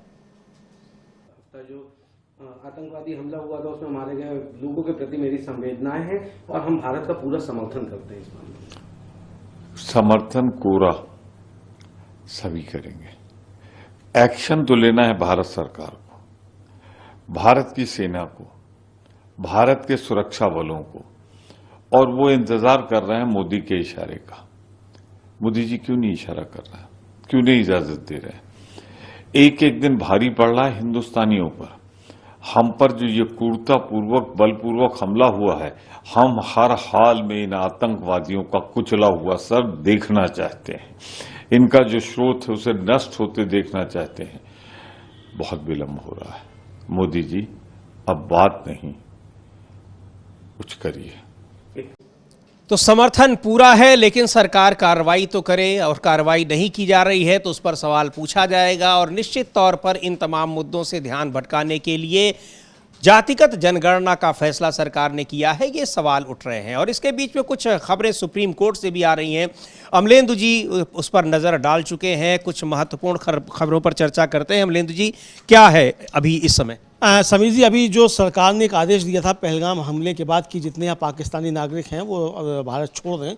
जो आतंकवादी हमला हुआ था उसमें मारे गए लोगों के प्रति मेरी संवेदनाएं हैं और हम भारत का पूरा समर्थन करते हैं इस मामले में।
समर्थन पूरा सभी करेंगे। एक्शन तो लेना है भारत सरकार को, भारत की सेना को, भारत के सुरक्षा बलों को, और वो इंतजार कर रहे हैं मोदी के इशारे का। मोदी जी क्यों नहीं इशारा कर रहे हैं, क्यों नहीं इजाजत दे रहे हैं? एक एक दिन भारी पड़ रहा है हिंदुस्तानियों पर। हम पर जो ये क्रूरतापूर्वक बलपूर्वक हमला हुआ है, हम हर हाल में इन आतंकवादियों का कुचला हुआ सर देखना चाहते हैं। इनका जो स्रोत है उसे नष्ट होते देखना चाहते हैं। बहुत विलंब हो रहा है। मोदी जी अब बात नहीं, कुछ करिए।
तो समर्थन पूरा है, लेकिन सरकार कार्रवाई तो करे और कार्रवाई नहीं की जा रही है तो उस पर सवाल पूछा जाएगा। और निश्चित तौर पर इन तमाम मुद्दों से ध्यान भटकाने के लिए जातिगत जनगणना का फैसला सरकार ने किया है, ये सवाल उठ रहे हैं। और इसके बीच में कुछ खबरें सुप्रीम कोर्ट से भी आ रही हैं। अमलेंदु जी उस पर नज़र डाल चुके हैं। कुछ महत्वपूर्ण खबरों पर चर्चा करते हैं। अमलेंदु जी, क्या है अभी इस समय?
समीर जी, अभी जो सरकार ने एक आदेश दिया था पहलगाम हमले के बाद कि जितने यहाँ पाकिस्तानी नागरिक हैं वो भारत छोड़ दें,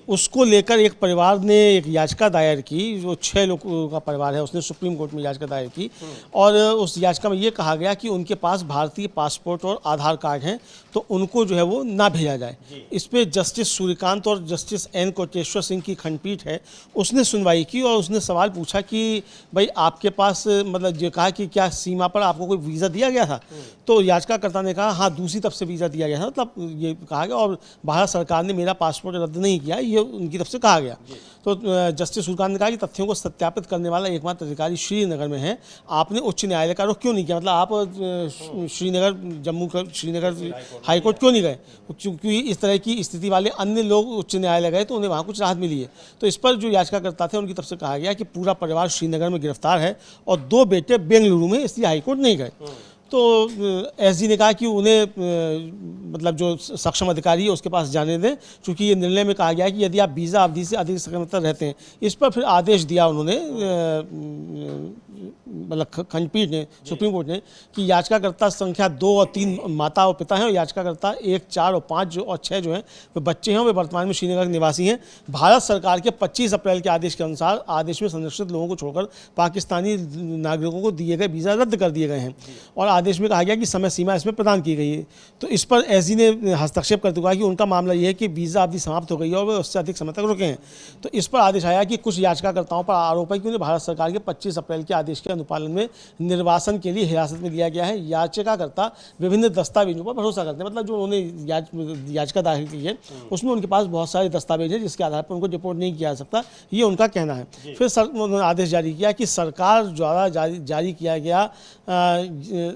उसको लेकर एक परिवार ने एक याचिका दायर की। जो 6 लोगों का परिवार है उसने सुप्रीम कोर्ट में याचिका दायर की और उस याचिका में ये कहा गया कि उनके पास भारतीय पासपोर्ट और आधार कार्ड हैं तो उनको जो है वो ना भेजा जाए। इस पर जस्टिस सूर्यकांत और जस्टिस एन कोटेश्वर सिंह की खंडपीठ है, उसने सुनवाई की और उसने सवाल पूछा कि भाई आपके पास मतलब जो कहा कि क्या सीमा पर आपको कोई वीज़ा दिया गया था। तो याचिकाकर्ता ने कहा हाँ दूसरी तरफ से वीज़ा दिया गया था, मतलब ये कहा गया, और भारत सरकार ने मेरा पासपोर्ट रद्द नहीं किया, ये उनकी तरफ से कहा गया। तो जस्टिस फुरकान ने कहा कि तथ्यों को सत्यापित करने वाला एकमात्र अधिकारी श्रीनगर में है, आपने उच्च न्यायालय का रुख क्यों नहीं किया, मतलब आप श्रीनगर हाईकोर्ट क्यों नहीं गए, क्योंकि इस तरह की स्थिति वाले अन्य लोग उच्च न्यायालय गए तो उन्हें वहाँ कुछ राहत मिली है। तो इस पर जो याचिकाकर्ता थे उनकी तरफ से कहा गया कि पूरा परिवार श्रीनगर में गिरफ्तार है और 2 बेटे बेंगलुरु में, इसलिए हाईकोर्ट नहीं गए। तो एसजी ने कहा कि उन्हें मतलब जो सक्षम अधिकारी है उसके पास जाने दें, क्योंकि ये निर्णय में कहा गया है कि यदि आप वीज़ा अवधि से अधिक समय तक रहते हैं। इस पर फिर आदेश दिया उन्होंने, मतलब खंडपीठ ने, सुप्रीम कोर्ट ने, कि याचिकाकर्ता संख्या 2 और 3 माता और पिता हैं, और याचिकाकर्ता 1, 4 और 5 और 6 जो हैं वे बच्चे हैं, वे वर्तमान में श्रीनगर निवासी हैं। भारत सरकार के 25 अप्रैल के आदेश के अनुसार आदेश में संरक्षित लोगों को छोड़कर पाकिस्तानी नागरिकों को दिए गए वीज़ा रद्द कर दिए गए हैं, और आदेश में कहा गया कि समय सीमा इसमें प्रदान की गई है। तो इस पर एसजी ने हस्तक्षेप करते हुए कहा कि उनका मामला यह है कि वीज़ा अवधि समाप्त हो गई है और वे उससे अधिक समय तक रुके हैं। तो इस पर आदेश आया कि कुछ याचिकाकर्ताओं पर आरोप है कि उन्हें भारत सरकार के 25 अप्रैल के आदेश के अनुपालन में निर्वासन के लिए हिरासत में लिया गया है। याचिकाकर्ता विभिन्न दस्तावेजों पर भरोसा करते हैं, मतलब जो उन्होंने याचिका दाखिल की है उसमें उनके पास बहुत सारे दस्तावेज हैं जिसके आधार पर उनको डिपोर्ट नहीं किया जा सकता, ये उनका कहना है। फिर उन्होंने आदेश जारी किया कि सरकार द्वारा जारी किया गया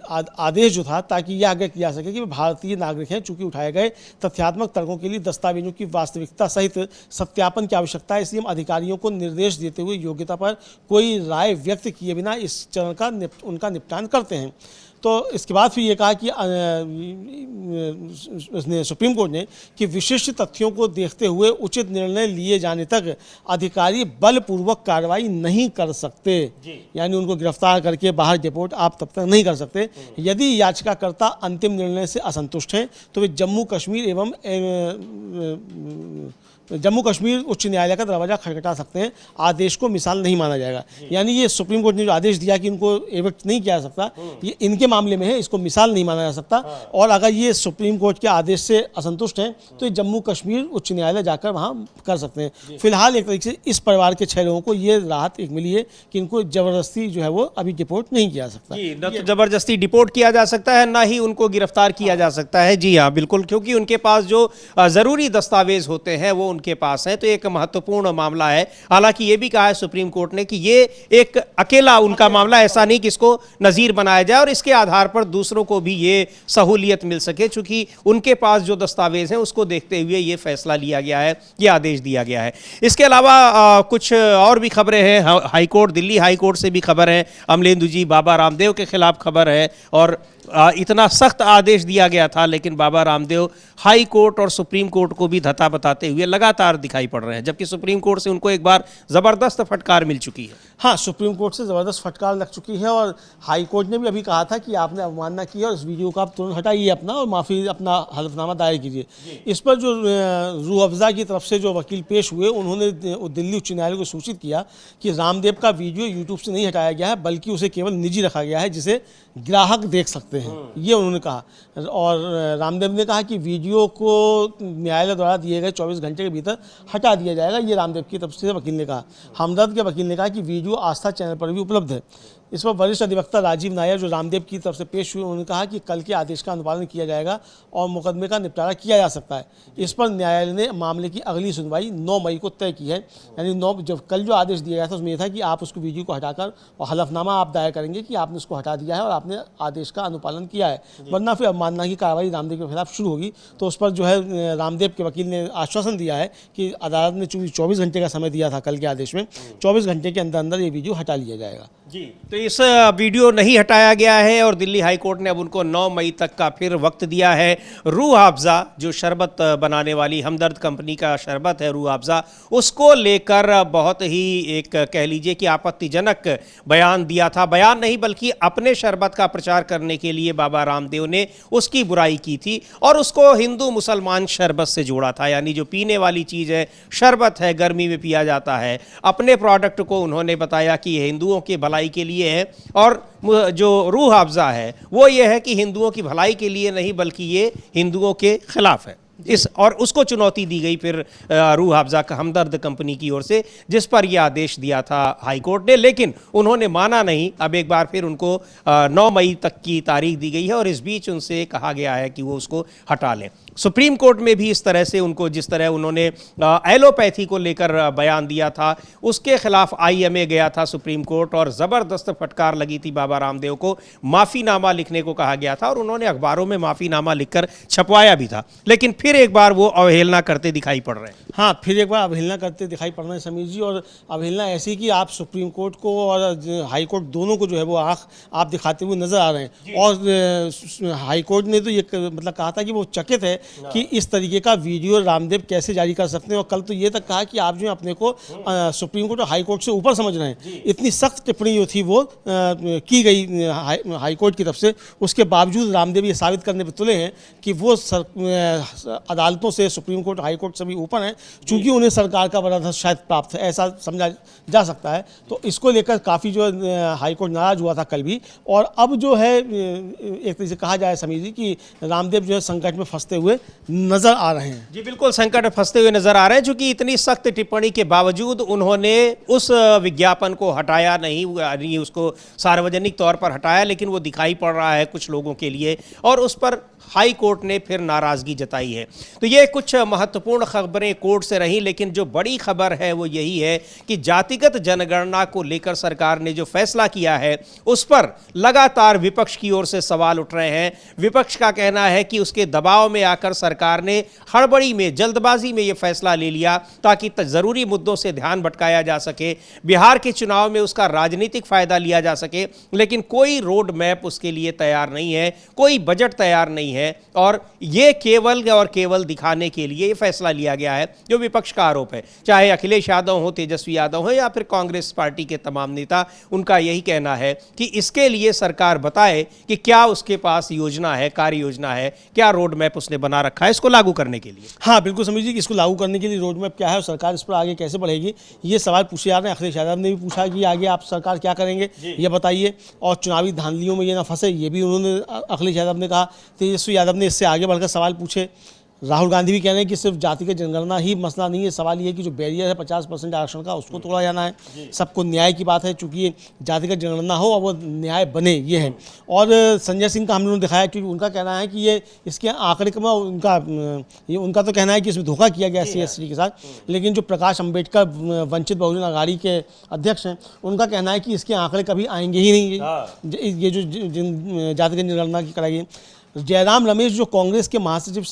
आदेश जो था, ताकि यह आगे किया जा सके कि वे भारतीय नागरिक हैं, चूंकि उठाए गए तथ्यात्मक तर्कों के लिए दस्तावेजों की वास्तविकता सहित सत्यापन की आवश्यकता है, इसलिए हम अधिकारियों को निर्देश देते हुए योग्यता पर कोई राय व्यक्त किए बिना इस चरण का उनका निपटान करते हैं। तो इसके बाद फिर ये कहा कि उसने सुप्रीम कोर्ट ने कि विशिष्ट तथ्यों को देखते हुए उचित निर्णय लिए जाने तक अधिकारी बलपूर्वक कार्रवाई नहीं कर सकते, यानी उनको गिरफ्तार करके बाहर डिपोर्ट आप तब तक नहीं कर सकते। यदि याचिकाकर्ता अंतिम निर्णय से असंतुष्ट हैं तो वे जम्मू कश्मीर उच्च न्यायालय का दरवाजा खटखटा सकते हैं, आदेश को मिसाल नहीं माना जाएगा। यानी ये सुप्रीम कोर्ट ने जो आदेश दिया कि इनको एविक्ट नहीं किया जा सकता, ये इनके मामले में है, इसको मिसाल नहीं माना जा सकता। और अगर ये सुप्रीम कोर्ट के आदेश से असंतुष्ट हैं तो ये जम्मू कश्मीर उच्च न्यायालय जाकर वहाँ कर सकते हैं। फिलहाल एक तरीके से इस परिवार के 6 लोगों को ये राहत एक मिली है कि इनको जबरदस्ती जो है वो अभी डिपोर्ट नहीं किया जा सकता।
न तो जबरदस्ती डिपोर्ट किया जा सकता है, ना ही उनको गिरफ्तार किया जा सकता है। जी हाँ, बिल्कुल, क्योंकि उनके पास जो ज़रूरी दस्तावेज होते हैं वो उनके पास है। तो एक महत्वपूर्ण मामला है। हालांकि ये भी कहा है सुप्रीम कोर्ट ने कि ये एक अकेला उनका मामला, ऐसा नहीं कि इसको नजीर बनाया जाए और इसके आधार पर दूसरों को भी ये सहूलियत मिल सके, चूंकि उनके पास जो दस्तावेज हैं उसको देखते हुए ये फैसला लिया गया है, ये आदेश दिया गया है। इसके अलावा कुछ और भी खबरें हैं। हाईकोर्ट, दिल्ली हाईकोर्ट से भी खबर है। अमलेंदु जी बाबा रामदेव के खिलाफ खबर है, और इतना सख्त आदेश दिया गया था लेकिन बाबा रामदेव हाई कोर्ट और सुप्रीम कोर्ट को भी धता बताते हुए लगातार दिखाई पड़ रहे हैं, जबकि सुप्रीम कोर्ट से उनको एक बार ज़बरदस्त फटकार मिल चुकी है।
हाँ, सुप्रीम कोर्ट से ज़बरदस्त फटकार लग चुकी है, और हाई कोर्ट ने भी अभी कहा था कि आपने अवमानना की और इस वीडियो को आप तुरंत हटाइए अपना और माफ़ी अपना हलफनामा दायर कीजिए। इस पर जो रूह अफ़ज़ा की तरफ से जो वकील पेश हुए उन्होंने दिल्ली उच्च न्यायालय को सूचित किया कि रामदेव का वीडियो यूट्यूब से नहीं हटाया गया है, बल्कि उसे केवल निजी रखा गया है जिसे ग्राहक देख सकते हैं, ये उन्होंने कहा। और रामदेव ने कहा कि वीडियो को न्यायालय द्वारा दिए गए 24 घंटे के भीतर हटा दिया जाएगा, ये रामदेव की तरफ से वकील ने कहा। हमदर्द के वकील ने कहा कि वीडियो आस्था चैनल पर भी उपलब्ध है। इस पर वरिष्ठ अधिवक्ता राजीव नायर जो रामदेव की तरफ से पेश हुए उन्होंने कहा कि कल के आदेश का अनुपालन किया जाएगा और मुकदमे का निपटारा किया जा सकता है। इस पर न्यायालय ने मामले की अगली सुनवाई 9 मई को तय की है, यानी 9 जब कल जो आदेश दिया गया था उसमें यह था कि आप उसको वीडियो को हटाकर और हलफनामा आप दायर करेंगे कि आपने उसको हटा दिया है और आपने आदेश का अनुपालन किया है, वरना फिर अवमानना की कार्रवाई रामदेव के खिलाफ शुरू होगी। तो उस पर जो है रामदेव के वकील ने आश्वासन दिया है कि अदालत ने 24 घंटे का समय दिया था कल के आदेश में, 24 घंटे के अंदर अंदर ये वीडियो हटा लिया जाएगा।
जी, तो इस वीडियो नहीं हटाया गया है और दिल्ली हाई कोर्ट ने अब उनको 9 मई तक का फिर वक्त दिया है। रूह अफ़ज़ा जो शरबत बनाने वाली हमदर्द कंपनी का शरबत है रूह अफ़ज़ा, उसको लेकर बहुत ही एक कह लीजिए कि आपत्तिजनक बयान दिया था। बयान नहीं बल्कि अपने शरबत का प्रचार करने के लिए बाबा रामदेव ने उसकी बुराई की थी और उसको हिंदू मुसलमान शरबत से जोड़ा था, यानी जो पीने वाली चीज़ है शरबत है, गर्मी में पिया जाता है। अपने प्रोडक्ट को उन्होंने बताया कि ये हिंदुओं के भलाई के लिए है और जो रूह अफ़ज़ा है वो ये है कि हिंदुओं की भलाई के लिए नहीं बल्कि ये हिंदुओं के खिलाफ है। इस और उसको चुनौती दी गई फिर रूह अफ़ज़ा हमदर्द कंपनी की ओर से, जिस पर यह आदेश दिया था हाई कोर्ट ने, लेकिन उन्होंने माना नहीं। अब एक बार फिर उनको 9 मई तक की तारीख दी गई है और इस बीच उनसे कहा गया है कि वो उसको हटा लें। सुप्रीम कोर्ट में भी इस तरह से उनको, जिस तरह उन्होंने एलोपैथी को लेकर बयान दिया था, उसके खिलाफ IMA गया था सुप्रीम कोर्ट और ज़बरदस्त फटकार लगी थी बाबा रामदेव को। माफ़ीनामा लिखने को कहा गया था और उन्होंने अखबारों में माफ़ीनामा लिखकर छपवाया भी था, लेकिन फिर एक बार वो अवहेलना करते दिखाई पड़ रहे हैं।
हाँ, फिर एक बार अवहेलना करते दिखाई पड़ रहे हैं समीर जी, और अवहेलना ऐसी कि आप सुप्रीम कोर्ट को और हाई कोर्ट दोनों को जो है वो आँख आप दिखाते हुए नजर आ रहे हैं। और हाई कोर्ट ने तो ये मतलब कहा था कि वो चकित है कि इस तरीके का वीडियो रामदेव कैसे जारी कर सकते हैं, और कल तो ये तक कहा कि आप जो है अपने को सुप्रीम कोर्ट और हाई कोर्ट से ऊपर समझ रहे हैं। इतनी सख्त टिप्पणी जो थी वो की गई हाई कोर्ट की तरफ से, उसके बावजूद रामदेव ये साबित करने पर तुले हैं कि वो अदालतों से, सुप्रीम कोर्ट हाई कोर्ट से भी ऊपर हैं, चूंकि उन्हें सरकार का वरदान शायद प्राप्त है, ऐसा समझा जा सकता है। तो इसको लेकर काफ़ी जो हाई कोर्ट नाराज हुआ था कल भी, और अब जो है एक तरह से कहा जाए समीर जी कि रामदेव जो है संकट में फंसते हुए नजर आ रहे हैं।
जी बिल्कुल, संकट में फंसते हुए नजर आ रहे हैं, क्योंकि इतनी सख्त टिप्पणी के बावजूद उन्होंने उस विज्ञापन को हटाया नहीं, उसको सार्वजनिक तौर पर हटाया, लेकिन वो दिखाई पड़ रहा है कुछ लोगों के लिए, और उस पर हाई कोर्ट ने फिर नाराजगी जताई है। तो ये कुछ महत्वपूर्ण खबरें कोर्ट से रहीं, लेकिन जो बड़ी खबर है वो यही है कि जातिगत जनगणना को लेकर सरकार ने जो फैसला किया है उस पर लगातार विपक्ष की ओर से सवाल उठ रहे हैं। विपक्ष का कहना है कि उसके दबाव में आकर सरकार ने हड़बड़ी में, जल्दबाजी में ये फैसला ले लिया ताकि ज़रूरी मुद्दों से ध्यान भटकाया जा सके, बिहार के चुनाव में उसका राजनीतिक फायदा लिया जा सके, लेकिन कोई रोड मैप उसके लिए तैयार नहीं है, कोई बजट तैयार नहीं है, और ये केवल और केवल दिखाने के लिए ये फैसला लिया गया है, जो विपक्ष का आरोप है। चाहे अखिलेश यादव हो, तेजस्वी यादव हो, या फिर कांग्रेस पार्टी के तमाम नेता, उनका यही कहना है कि इसके लिए सरकार बताए कि क्या उसके पास योजना है, कार्य योजना है, क्या रोड मैप उसने बना रखा है इसको लागू करने के लिए।
हाँ बिल्कुल समीर जी, इसको लागू करने के लिए रोड मैप क्या है और सरकार इस पर आगे कैसे बढ़ेगी, ये सवाल पूछे जा रहे हैं। अखिलेश यादव ने भी पूछा कि आगे आप सरकार क्या करेंगे ये बताइए, और चुनावी धांधलियों में ये ना फंसे, ये भी उन्होंने अखिलेश यादव ने कहा। तेजस्वी यादव ने इससे आगे बढ़कर सवाल पूछे। राहुल गांधी भी कह रहे हैं कि सिर्फ जातिगत जनगणना ही मसला नहीं है, सवाल ये है कि जो बैरियर है 50% आरक्षण का, उसको तोड़ा जाना है। सबको न्याय की बात है, चूंकि जातिगत जनगणना हो और वो न्याय बने, ये है। और संजय सिंह का हम लोगों ने दिखाया, क्योंकि उनका कहना है कि ये इसके आंकड़े का उनका तो कहना है कि इसमें धोखा किया गया SC/ST के साथ, लेकिन जो प्रकाश अम्बेडकर वंचित बहुजन अघाड़ी के अध्यक्ष हैं, उनका कहना है कि इसके आंकड़े कभी आएंगे ही नहीं, ये जो जातिगत जनगणना की कराई। जयराम रमेश जो कांग्रेस के महासचिव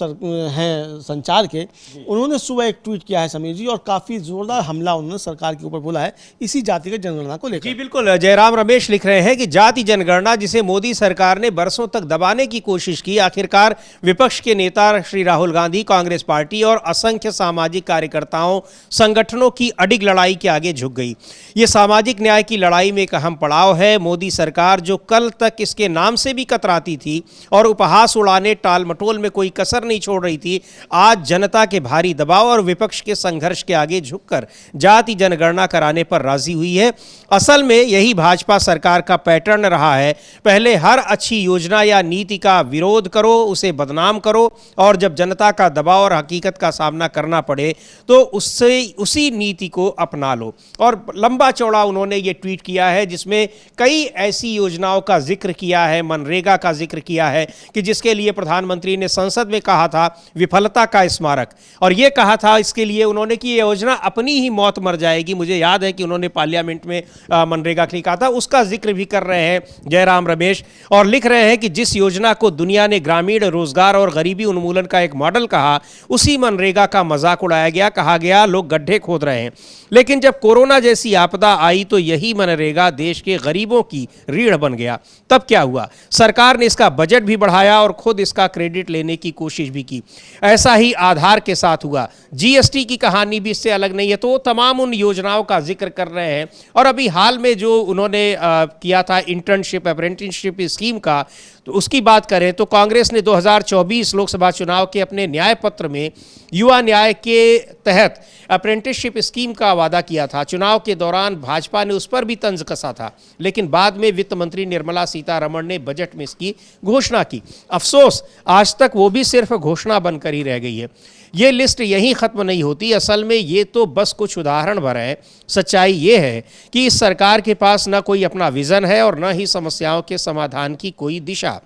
हैं संचार के, उन्होंने सुबह एक ट्वीट किया है समीर जी, और काफ़ी जोरदार हमला उन्होंने सरकार के ऊपर बोला है इसी जातिगत जनगणना को लेकर।
जी बिल्कुल, जयराम रमेश लिख रहे हैं कि जाति जनगणना जिसे मोदी सरकार ने बरसों तक दबाने की कोशिश की, आखिरकार विपक्ष के नेता श्री राहुल गांधी, कांग्रेस पार्टी और असंख्य सामाजिक कार्यकर्ताओं, संगठनों की अडिग लड़ाई के आगे झुक गई। ये सामाजिक न्याय की लड़ाई में एक अहम पड़ाव है। मोदी सरकार जो कल तक इसके नाम से भी कतराती थी और उपहास उड़ाने, टाल मटोल में कोई कसर नहीं छोड़ रही थी, आज जनता के भारी दबाव और विपक्ष के संघर्ष के आगे झुककर जाति जनगणना कराने पर राजी हुई है। असल में यही भाजपा सरकार का पैटर्न रहा है। पहले हर अच्छी योजना या नीति का विरोध करो, उसे बदनाम करो, और जब जनता का दबाव और हकीकत का सामना करना पड़े तो उससे उसी नीति को अपना लो। और लंबा चौड़ा उन्होंने ये ट्वीट किया है जिसमें कई ऐसी योजनाओं का जिक्र किया है, मनरेगा का जिक्र किया है कि जिसके लिए प्रधानमंत्री ने संसद में कहा था विफलता का स्मारक, और यह कहा था इसके लिए उन्होंने कि ये योजना अपनी ही मौत मर जाएगी। मुझे याद है कि उन्होंने पार्लियामेंट में मनरेगा के लिए कहा था, उसका जिक्र भी कर रहे हैं जयराम रमेश, और लिख रहे हैं कि जिस योजना को दुनिया ने ग्रामीण रोजगार और गरीबी उन्मूलन का एक मॉडल कहा, उसी मनरेगा का मजाक उड़ाया गया, कहा गया लोग गड्ढे खोद रहे हैं। लेकिन जब कोरोना जैसी आपदा आई तो यही मनरेगा देश के गरीबों की रीढ़ बन गया। तब क्या हुआ, सरकार ने इसका बजट भी बढ़ाया और खुद इसका क्रेडिट लेने की कोशिश भी की। ऐसा ही आधार के साथ हुआ। GST की कहानी भी इससे अलग नहीं है। तो तमाम उन योजनाओं का जिक्र कर रहे हैं। और अभी हाल में जो उन्होंने किया था इंटर्नशिप, अप्रेंटिसशिप स्कीम का, तो उसकी बात करें तो कांग्रेस ने 2024 लोकसभा चुनाव के अपने न्याय पत्र में युवा न्याय के तहत अप्रेंटिसशिप स्कीम का वादा किया था। चुनाव के दौरान भाजपा ने उस पर भी तंज कसा था, लेकिन बाद में वित्त मंत्री निर्मला सीतारमण ने बजट में इसकी घोषणा की। अफसोस आज तक वो भी सिर्फ घोषणा बनकर ही रह गई है। ये लिस्ट यहीं ख़त्म नहीं होती। असल में ये तो बस कुछ उदाहरण भर है। सच्चाई ये है कि इस सरकार के पास न कोई अपना विज़न है और न ही समस्याओं के समाधान की कोई दिशा।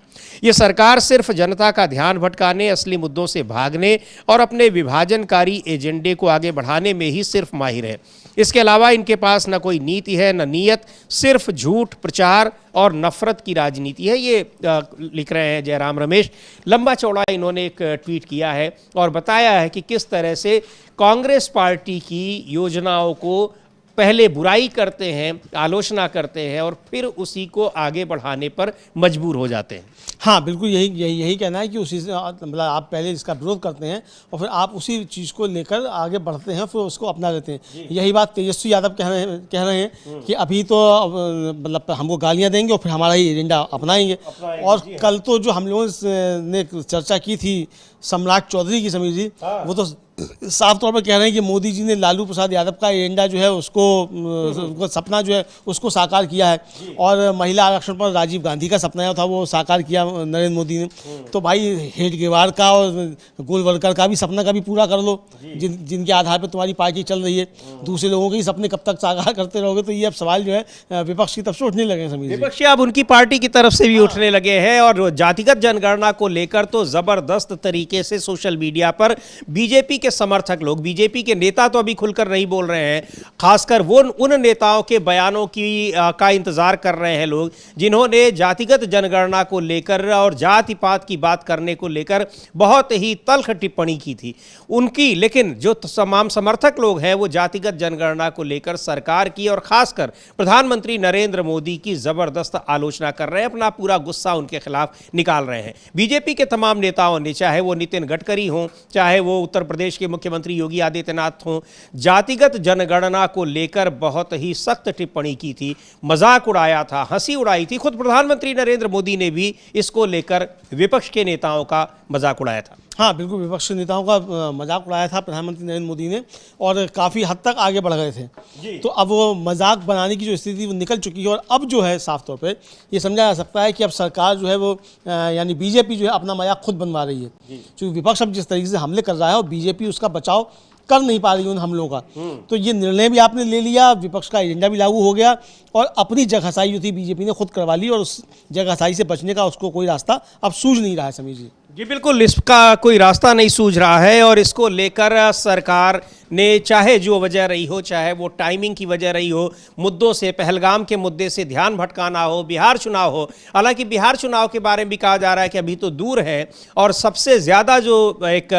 ये सरकार सिर्फ जनता का ध्यान भटकाने, असली मुद्दों से भागने और अपने विभाजनकारी एजेंडे को आगे बढ़ाने में ही सिर्फ माहिर है। इसके अलावा इनके पास न कोई नीति है न नीयत, सिर्फ झूठ, प्रचार और नफरत की राजनीति है। ये लिख रहे हैं जयराम रमेश। लंबा चौड़ा इन्होंने एक ट्वीट किया है और बताया है कि किस तरह से कांग्रेस पार्टी की योजनाओं को पहले बुराई करते हैं, आलोचना करते हैं और फिर उसी को आगे बढ़ाने पर मजबूर हो जाते हैं।
हाँ, बिल्कुल यही कहना है कि उसी से मतलब आप पहले इसका विरोध करते हैं और फिर आप उसी चीज़ को लेकर आगे बढ़ते हैं, फिर उसको अपना लेते हैं। यही बात तेजस्वी यादव कह रहे हैं कि अभी तो मतलब हमको गालियाँ देंगे और फिर हमारा ही एजेंडा अपनाएंगे। और कल तो जो हम लोगों ने चर्चा की थी सम्राट चौधरी की, समीर जी, वो तो साफ तौर पर कह रहे हैं कि मोदी जी ने लालू प्रसाद यादव का एजेंडा जो है उसको सपना जो है उसको साकार किया है, और महिला आरक्षण पर राजीव गांधी का सपना था वो साकार किया नरेंद्र मोदी ने। तो भाई हेडगेवार का और गोलवलकर का भी सपना कभी पूरा कर लो, जिनके आधार पर तुम्हारी पार्टी चल रही है। दूसरे लोगों के ही सपने कब तक साकार करते रहोगे? तो ये अब सवाल जो है विपक्ष की तरफ से उठने लगे। समीर,
विपक्ष अब उनकी पार्टी की तरफ से भी उठने लगे हैं और जातिगत जनगणना को लेकर तो जबरदस्त तरीके से सोशल मीडिया पर बीजेपी के समर्थक लोग, बीजेपी के नेता तो अभी खुलकर नहीं बोल रहे हैं, खासकर वो उन नेताओं के बयानों का इंतजार कर रहे हैं लोग जिन्होंने जातिगत जनगणना को लेकर और जाति पात की बात करने को लेकर बहुत ही तल्ख टिप्पणी की थी उनकी। लेकिन जो तमाम समर्थक लोग हैं वो जातिगत जनगणना को लेकर सरकार की और खासकर प्रधानमंत्री नरेंद्र मोदी की जबरदस्त आलोचना कर रहे हैं, अपना पूरा गुस्सा उनके खिलाफ निकाल रहे हैं। बीजेपी के तमाम नेताओं ने, चाहे वो नितिन गडकरी हों, चाहे वो उत्तर प्रदेश के मुख्यमंत्री योगी आदित्यनाथ हों, जातिगत जनगणना को लेकर बहुत ही सख्त टिप्पणी की थी, मजाक उड़ाया था, हंसी उड़ाई थी। खुद प्रधानमंत्री नरेंद्र मोदी ने भी इसको लेकर विपक्ष के नेताओं का मजाक उड़ाया था।
हाँ, बिल्कुल विपक्ष के नेताओं का मजाक उड़ाया था प्रधानमंत्री नरेंद्र मोदी ने और काफ़ी हद तक आगे बढ़ गए थे। तो अब वो मजाक बनाने की जो स्थिति वो निकल चुकी है और अब जो है साफ तौर पे ये समझा जा सकता है कि अब सरकार जो है वो यानी बीजेपी जो है अपना मजाक खुद बनवा रही है। क्योंकि विपक्ष अब जिस तरीके से हमले कर रहा है और बीजेपी उसका बचाव कर नहीं पा रही उन हमलों का, तो ये निर्णय भी आपने ले लिया, विपक्ष का एजेंडा भी लागू हो गया और अपनी जगहसाई जो थी बीजेपी ने खुद करवा ली और उस जगहसाई से बचने का उसको कोई रास्ता अब सूझ नहीं रहा है। समीर जी,
जी बिल्कुल, इसका कोई रास्ता नहीं सूझ रहा है और इसको लेकर सरकार ने चाहे जो वजह रही हो, चाहे वो टाइमिंग की वजह रही हो, मुद्दों से, पहलगाम के मुद्दे से ध्यान भटकाना हो, बिहार चुनाव हो। हालांकि बिहार चुनाव के बारे में भी कहा जा रहा है कि अभी तो दूर है और सबसे ज़्यादा जो एक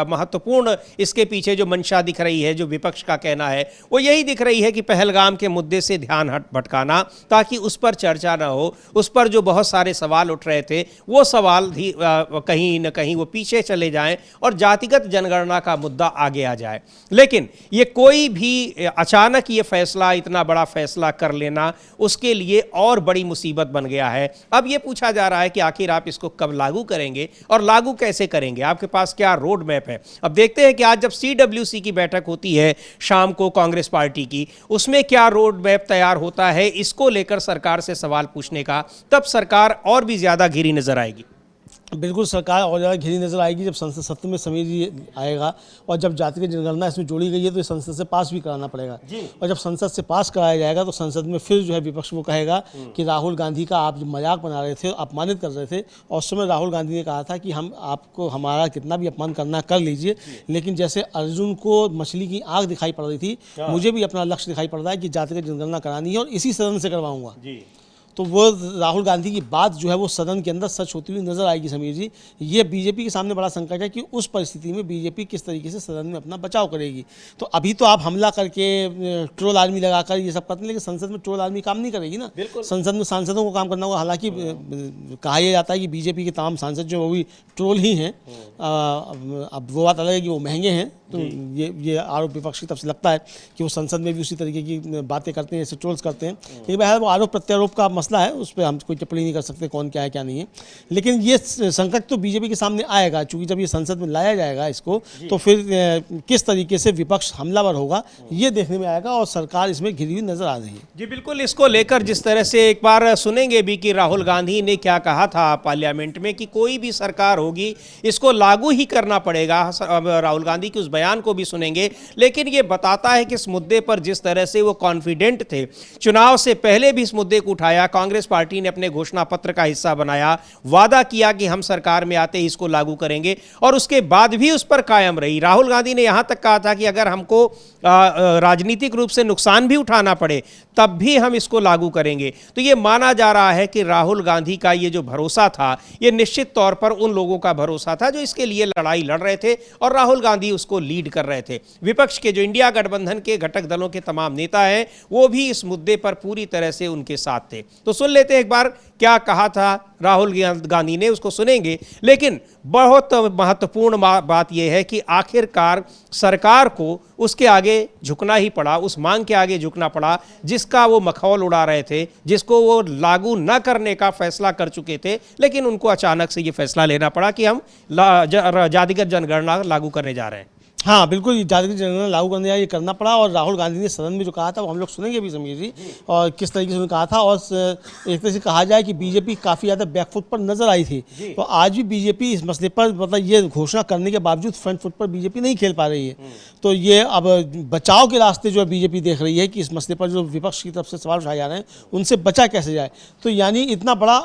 महत्वपूर्ण इसके पीछे जो मंशा दिख रही है, जो विपक्ष का कहना है, वो यही दिख रही है कि पहलगाम के मुद्दे से ध्यान भटकाना ताकि उस पर चर्चा ना हो, उस पर जो बहुत सारे सवाल उठ रहे थे वो सवाल भी कहीं न कहीं वो पीछे चले जाएं और जातिगत जनगणना का मुद्दा आगे आ जाए। लेकिन ये कोई भी अचानक ये फैसला, इतना बड़ा फैसला कर लेना उसके लिए और बड़ी मुसीबत बन गया है। अब ये पूछा जा रहा है कि आखिर आप इसको कब लागू करेंगे और लागू कैसे करेंगे, आपके पास क्या रोड मैप है। अब देखते हैं कि आज जब CWC की बैठक होती है शाम को कांग्रेस पार्टी की, उसमें क्या रोड मैप तैयार होता है, इसको लेकर सरकार से सवाल पूछने का, तब सरकार और भी ज्यादा घिरी नजर आएगी।
बिल्कुल, सरकार और ज़्यादा घिरी नजर आएगी जब संसद सत्र में समीर जी आएगा और जब जातिगत जनगणना इसमें जोड़ी गई है तो ये संसद से पास भी कराना पड़ेगा। और जब संसद से पास कराया जाएगा तो संसद में फिर जो है विपक्ष वो कहेगा कि राहुल गांधी का आप जो मजाक बना रहे थे, अपमानित कर रहे थे। और उस समय राहुल गांधी ने कहा था कि हम आपको हमारा कितना भी अपमान करना कर लीजिए, लेकिन जैसे अर्जुन को मछली की आँख दिखाई पड़ रही थी, मुझे भी अपना लक्ष्य दिखाई पड़ रहा है कि जातिगत जनगणना करानी है और इसी सदन से करवाऊंगा। तो वो राहुल गांधी की बात जो है वो सदन के अंदर सच होती हुई नजर आएगी। समीर जी, ये बीजेपी के सामने बड़ा संकट है कि उस परिस्थिति में बीजेपी किस तरीके से सदन में अपना बचाव करेगी। तो अभी तो आप हमला करके ट्रोल आर्मी लगाकर ये सब करते हैं, लेकिन संसद में ट्रोल आर्मी काम नहीं करेगी ना। संसद में सांसदों को काम करना होगा। हालांकि कहा यह जाता है कि बीजेपी के तमाम सांसद जो वो भी ट्रोल ही हैं। अब वो बात अलग है कि वो महंगे हैं, तो ये आरोप विपक्ष की तरफ से लगता है कि वो संसद में भी उसी तरीके की बातें करते हैं, ऐसे ट्रोल्स करते हैं। लेकिन बहरहाल वो आरोप प्रत्यारोप का मसला है, उस पर हम कोई टिप्पणी नहीं कर सकते कौन क्या है क्या नहीं है। लेकिन ये संकट तो बीजेपी के सामने आएगा, चूंकि जब ये संसद में लाया जाएगा इसको, तो फिर किस तरीके से विपक्ष हमलावर होगा ये देखने में आएगा, और सरकार इसमें घिरी हुई नजर आ रही है।
जी बिल्कुल, इसको लेकर जिस तरह से एक बार सुनेंगे भी कि राहुल गांधी ने क्या कहा था पार्लियामेंट में कि कोई भी सरकार होगी इसको लागू ही करना पड़ेगा। राहुल गांधी के उस बयान को भी सुनेंगे, लेकिन ये बताता है कि इस मुद्दे पर जिस तरह से वो कॉन्फिडेंट थे, चुनाव से पहले भी इस मुद्दे को उठाया, कांग्रेस पार्टी ने अपने घोषणा पत्र का हिस्सा बनाया, वादा किया कि हम सरकार में आते ही इसको लागू करेंगे, और उसके बाद भी उस पर कायम रही। राहुल गांधी ने यहां तक कहा था कि अगर हमको राजनीतिक रूप से नुकसान भी उठाना पड़े तब भी हम इसको लागू करेंगे। तो ये माना जा रहा है कि राहुल गांधी का ये जो भरोसा था, ये निश्चित तौर पर उन लोगों का भरोसा था जो इसके लिए लड़ाई लड़ रहे थे, और राहुल गांधी उसको लीड कर रहे थे। विपक्ष के जो इंडिया गठबंधन के घटक दलों के तमाम नेता हैं वो भी इस मुद्दे पर पूरी तरह से उनके साथ थे। तो सुन लेते हैं एक बार क्या कहा था राहुल गांधी ने, उसको सुनेंगे। लेकिन बहुत महत्वपूर्ण बात यह है कि आखिरकार सरकार को उसके आगे झुकना ही पड़ा, उस मांग के आगे झुकना पड़ा जिसका वो मखौल उड़ा रहे थे, जिसको वो लागू न करने का फैसला कर चुके थे, लेकिन उनको अचानक से ये फैसला लेना पड़ा कि हम जातिगत जनगणना लागू करने जा रहे हैं।
हाँ बिल्कुल, जातिगत जनगणना लागू करने ये करना पड़ा, और राहुल गांधी ने सदन में जो कहा था वो हम लोग सुनेंगे भी समीर जी, और किस तरीके से उन्होंने कहा था। और एक तरह से कहा जाए कि बीजेपी काफ़ी ज़्यादा बैकफुट पर नजर आई थी, तो आज भी बीजेपी इस मसले पर मतलब ये घोषणा करने के बावजूद फ्रंट फुट पर बीजेपी नहीं खेल पा रही है। तो ये अब बचाव के रास्ते जो है बीजेपी देख रही है कि इस मसले पर जो विपक्ष की तरफ से सवाल उठाए जा रहे हैं उनसे बचा कैसे जाए। तो यानी इतना बड़ा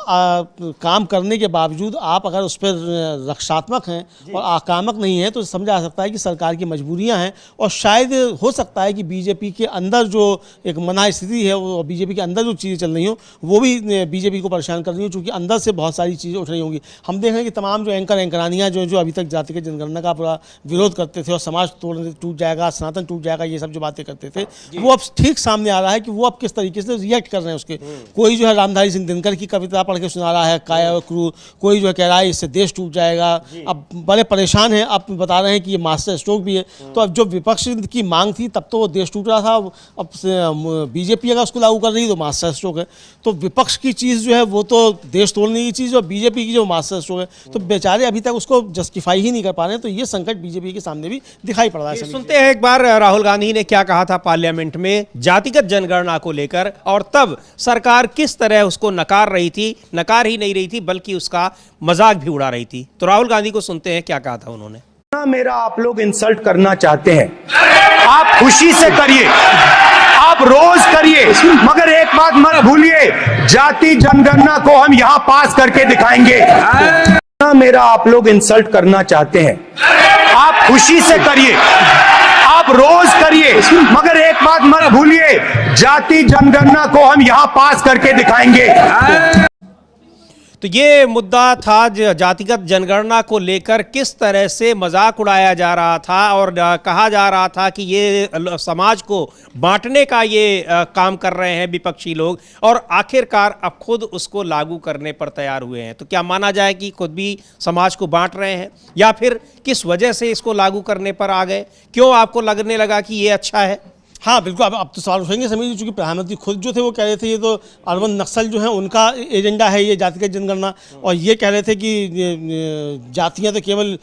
काम करने के बावजूद आप अगर उस पर रक्षात्मक हैं और आक्रामक नहीं है तो समझा जा सकता है कि सरकार की मजबूरियां हैं, और शायद हो सकता है कि बीजेपी के अंदर जो एक मना स्थिति है, वो बीजेपी के अंदर जो चीज़ें चल रही हो वो भी बीजेपी को परेशान कर रही हो, क्योंकि अंदर से बहुत सारी चीज़ें उठ रही होंगी। हम देख रहे हैं कि तमाम जो एंकरानियाँ जो अभी तक जातिगत जनगणना का पूरा विरोध करते थे और समाज टूट जाएगा, सनातन टूट जाएगा, ये सब जो बातें करते थे, वो अब ठीक सामने आ रहा है कि वो अब किस तरीके से रिएक्ट कर रहे हैं उसके। कोई जो है रामधारी सिंह दिनकर की कविता पढ़ के सुना रहा है काया व क्रूर, कोई जो है कह रहा है इससे देश टूट जाएगा। अब बड़े परेशान हैं, आप बता रहे हैं कि ये मास्टर स्ट्रोक भी है। तो अब जो विपक्ष की मांग थी तब तो वो देश टूट रहा था, अब बीजेपी अगर उसको लागू कर रही है तो मास्टर स्ट्रोक है। तो विपक्ष की चीज़ जो है वो तो देश तोड़ने की चीज़, और बीजेपी की जो मास्टर स्ट्रोक है, तो बेचारे अभी तक उसको जस्टिफाई ही नहीं कर पा रहे हैं। तो ये संकट बीजेपी के सामने भी दिखाई पड़ रहा है।
सुनते हैं एक बार राहुल गांधी ने क्या कहा था पार्लियामेंट में जातिगत जनगणना को लेकर, और तब सरकार किस तरह उसको नकार रही थी, नकार ही नहीं रही थी बल्कि उसका मजाक भी उड़ा रही थी। तो राहुल गांधी को सुनते हैं क्या कहा था उन्होंने।
मेरा आप लोग इंसल्ट करना चाहते हैं, आप खुशी से करिए, आप रोज करिए, मगर एक बात मत भूलिए, जाति जनगणना को हम यहाँ पास करके दिखाएंगे। मेरा आप लोग इंसल्ट करना चाहते हैं, आप खुशी से करिए, आप रोज करिए, मगर एक बात मत भूलिए, जाति जनगणना को हम यहाँ पास करके दिखाएंगे।
तो ये मुद्दा था जातिगत जनगणना को लेकर किस तरह से मजाक उड़ाया जा रहा था, और कहा जा रहा था कि ये समाज को बांटने का ये काम कर रहे हैं विपक्षी लोग, और आखिरकार अब खुद उसको लागू करने पर तैयार हुए हैं। तो क्या माना जाए कि खुद भी समाज को बांट रहे हैं, या फिर किस वजह से इसको लागू करने पर आ गए? क्यों आपको लगने लगा कि ये अच्छा है?
हाँ बिल्कुल, अब तो सवाल उठेंगे समीर जी, चूँकि प्रधानमंत्री खुद जो थे वो कह रहे थे ये तो अर्बन नक्सल जो है उनका एजेंडा है ये जातिगत जनगणना, और ये कह रहे थे कि जातियाँ तो केवल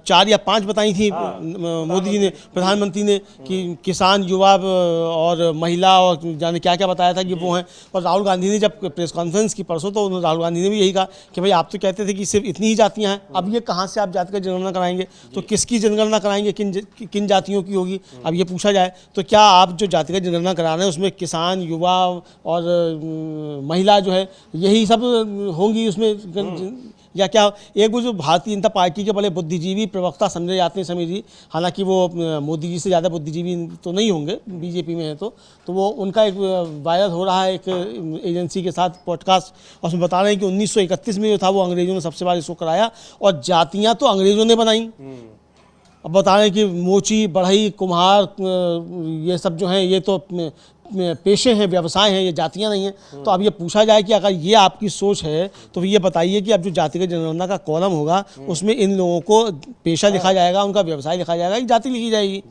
4 या 5 बताई थी मोदी जी ने, प्रधानमंत्री ने, कि किसान, युवा और महिला और जाने क्या क्या बताया था कि वो हैं। और राहुल गांधी ने जब प्रेस कॉन्फ्रेंस की परसों, तो राहुल गांधी ने भी यही कहा कि भाई आप तो कहते थे कि सिर्फ इतनी ही जातियाँ हैं, अब ये कहाँ से आप जातिगत जनगणना कराएंगे, तो किसकी जनगणना कराएंगे, किन जातियों की होगी, अब ये पूछा जाए। तो क्या आप जो जातिगत जनगणना करा रहे हैं उसमें किसान, युवा और महिला जो है यही सब होंगी उसमें, या क्या? एक वो जो भारतीय जनता पार्टी के बड़े बुद्धिजीवी प्रवक्ता समझे जाते हैं समीर जी, हालांकि वो मोदी जी से ज़्यादा बुद्धिजीवी तो नहीं होंगे, बीजेपी में है तो वो उनका एक वायरल हो रहा है एक एजेंसी के साथ पॉडकास्ट, और उसमें बता रहे हैं कि 1931 में जो था वो अंग्रेजों ने सबसे बार इसको कराया, और जातियाँ तो अंग्रेजों ने बनाई। अब बता रहे हैं कि मोची, बढ़ई, कुम्हार, ये सब जो हैं ये तो पेशे हैं, व्यवसाय हैं, ये जातियाँ नहीं हैं। तो अब ये पूछा जाए कि अगर ये आपकी सोच है तो ये बताइए कि अब जो जातिगत जनगणना का कॉलम होगा उसमें इन लोगों को पेशा लिखा जाएगा, उनका व्यवसाय लिखा जाएगा, कि जाति लिखी जाएगी?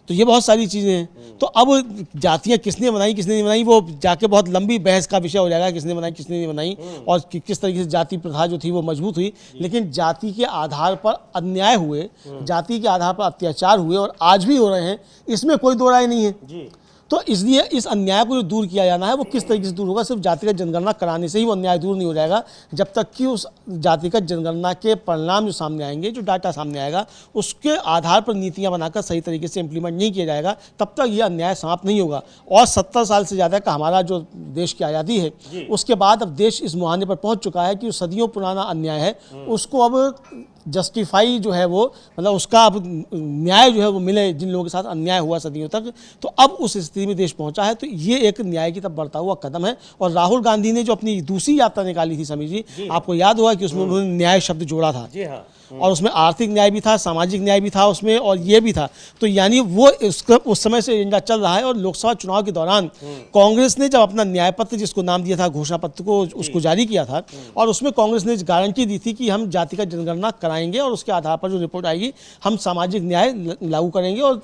तो ये बहुत सारी चीज़ें हैं। तो अब जातियाँ किसने बनाई किसने नहीं बनाई वो जाके बहुत लंबी बहस का विषय हो जाएगा, किसने बनाई किसने नहीं बनाई और किस तरीके से जाति प्रथा जो थी वो मजबूत हुई। लेकिन जाति के आधार पर अन्याय हुए, जाति के आधार पर अत्याचार हुए और आज भी हो रहे हैं, इसमें कोई दो राय नहीं है। तो इसलिए इस अन्याय को जो दूर किया जाना है वो किस तरीके से दूर होगा? सिर्फ जातिगत जनगणना कराने से ही वो अन्याय दूर नहीं हो जाएगा, जब तक कि उस जातिगत जनगणना के परिणाम जो सामने आएंगे, जो डाटा सामने आएगा, उसके आधार पर नीतियां बनाकर सही तरीके से इम्प्लीमेंट नहीं किया जाएगा, तब तक ये अन्याय समाप्त नहीं होगा। और 70 साल से ज़्यादा का हमारा जो देश की आज़ादी है, उसके बाद अब देश इस मुहाने पर पहुँच चुका है कि सदियों पुराना अन्याय है, उसको अब जस्टिफाई जो है वो मतलब उसका अब न्याय जो है वो मिले जिन लोगों के साथ अन्याय हुआ सदियों तक। तो अब उस स्थिति में देश पहुंचा है, तो ये एक न्याय की तरफ बढ़ता हुआ कदम है। और राहुल गांधी ने जो अपनी दूसरी यात्रा निकाली थी समीर जी, आपको याद होगा कि उसमें उन्होंने न्याय शब्द जोड़ा था। जी हाँ। और उसमें आर्थिक न्याय भी था, सामाजिक न्याय भी था उसमें, और ये भी था। तो यानी वो उस समय से एजेंडा चल रहा है। और लोकसभा चुनाव के दौरान कांग्रेस ने जब अपना न्याय पत्र, जिसको नाम दिया था घोषणा पत्र को, उसको जारी किया था, और उसमें कांग्रेस ने गारंटी दी थी कि हम जातिगत जनगणना कराएंगे और उसके आधार पर जो रिपोर्ट आएगी हम सामाजिक न्याय लागू करेंगे और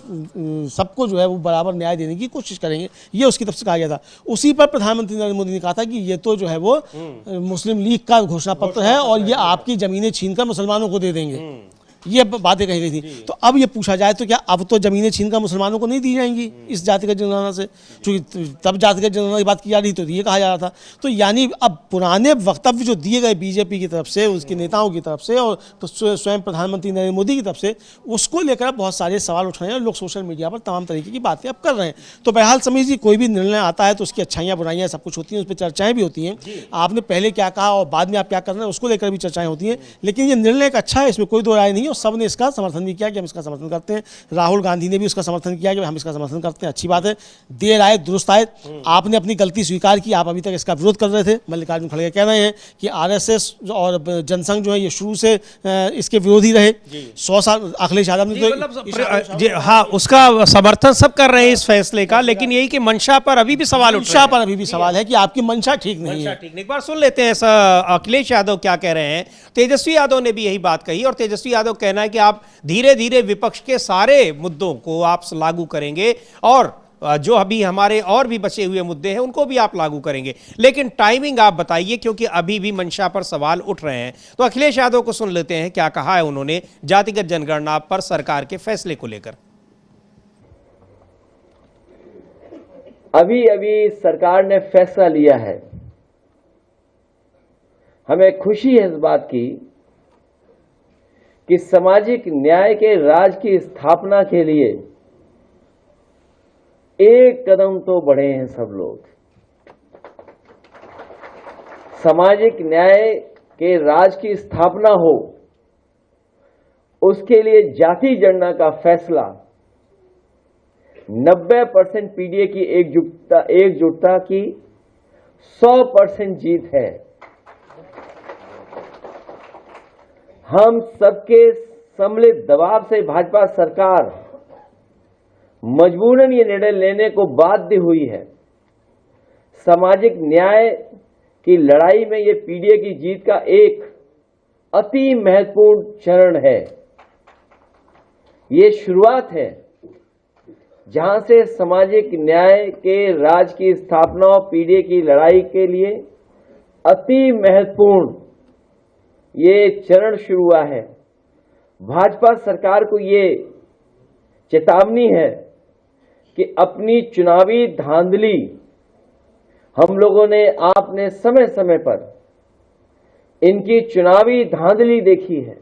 सबको जो है वो बराबर न्याय देने की कोशिश करेंगे, ये उसकी तरफ से कहा गया था। उसी पर प्रधानमंत्री नरेंद्र मोदी ने कहा था कि ये तो जो है वो मुस्लिम लीग का घोषणा पत्र है और ये आपकी जमीनें छीनकर मुसलमानों को दे देंगे, ये बातें कही गई थी। तो अब ये पूछा जाए तो क्या अब तो जमीनें छीनकर मुसलमानों को नहीं दी जाएंगी इस जातिगत जनगणना से? क्योंकि तब जातिगत जनगणना की बात की जा रही तो ये कहा जा रहा था। तो यानी अब पुराने वक्तव्य जो दिए गए बीजेपी की तरफ से, उसके नेताओं की तरफ से और स्वयं प्रधानमंत्री नरेंद्र मोदी की तरफ से, उसको लेकर बहुत सारे सवाल उठ रहे हैं और लोग सोशल मीडिया पर तमाम तरीके की बातें अब कर रहे हैं। तो बहरहाल समीर जी, कोई भी निर्णय आता है तो उसकी अच्छाइयाँ बुराइयाँ सब कुछ होती हैं, उस पर चर्चाएँ भी होती हैं। आपने पहले क्या कहा और बाद में आप क्या कर रहे हैं उसको लेकर भी चर्चाएँ होती हैं। लेकिन ये निर्णय एक अच्छा है, इसमें कोई दो राय नहीं है और सब ने इसका समर्थन भी किया कि हम इसका समर्थन करते हैं। राहुल गांधी ने भी उसका समर्थन किया कि हम इसका समर्थन करते हैं, अच्छी बात है। देर आए दुरुस्त आए, आपने अपनी गलती स्वीकार की, आप अभी तक इसका विरोध कर रहे थे। मल्लिकार्जुन खड़गे कह रहे हैं कि आरएसएस और जनसंघ जो है ये शुरू से इसके विरोधी रहे। 100 साल अखिलेश यादव ने
तो हाँ उसका समर्थन सब कर रहे हैं इस फैसले का, लेकिन यही कि मंशा पर अभी भी सवाल
है कि आपकी मंशा ठीक नहीं है।
एक बार सुन लेते हैं अखिलेश यादव क्या कह रहे हैं। तेजस्वी यादव ने भी यही बात कही और तेजस्वी यादव कहना है कि आप धीरे धीरे विपक्ष के सारे मुद्दों को आप लागू करेंगे और जो अभी हमारे और भी बचे हुए मुद्दे हैं उनको भी आप लागू करेंगे, लेकिन टाइमिंग आप बताइए क्योंकि अभी भी मंशा पर सवाल उठ रहे हैं। तो अखिलेश यादव को सुन लेते हैं क्या कहा है उन्होंने जातिगत जनगणना पर सरकार के फैसले को लेकर।
अभी अभी सरकार ने फैसला लिया है, हमें खुशी है इस बात की कि सामाजिक न्याय के राज की स्थापना के लिए एक कदम तो बढ़े हैं सब लोग। सामाजिक न्याय के राज की स्थापना हो, उसके लिए जाति जनगणना का फैसला 90% पीडीए की एकजुटता की 100% जीत है। हम सबके सम्मिलित दबाव से भाजपा सरकार मजबूरन ये निर्णय लेने को बाध्य हुई है। सामाजिक न्याय की लड़ाई में ये पीडीए की जीत का एक अति महत्वपूर्ण चरण है। ये शुरुआत है जहां से सामाजिक न्याय के राज की स्थापना और पीडीए की लड़ाई के लिए अति महत्वपूर्ण ये चरण शुरू हुआ है। भाजपा सरकार को ये चेतावनी है कि अपनी चुनावी धांधली हम लोगों ने आपने समय समय पर इनकी चुनावी धांधली देखी है,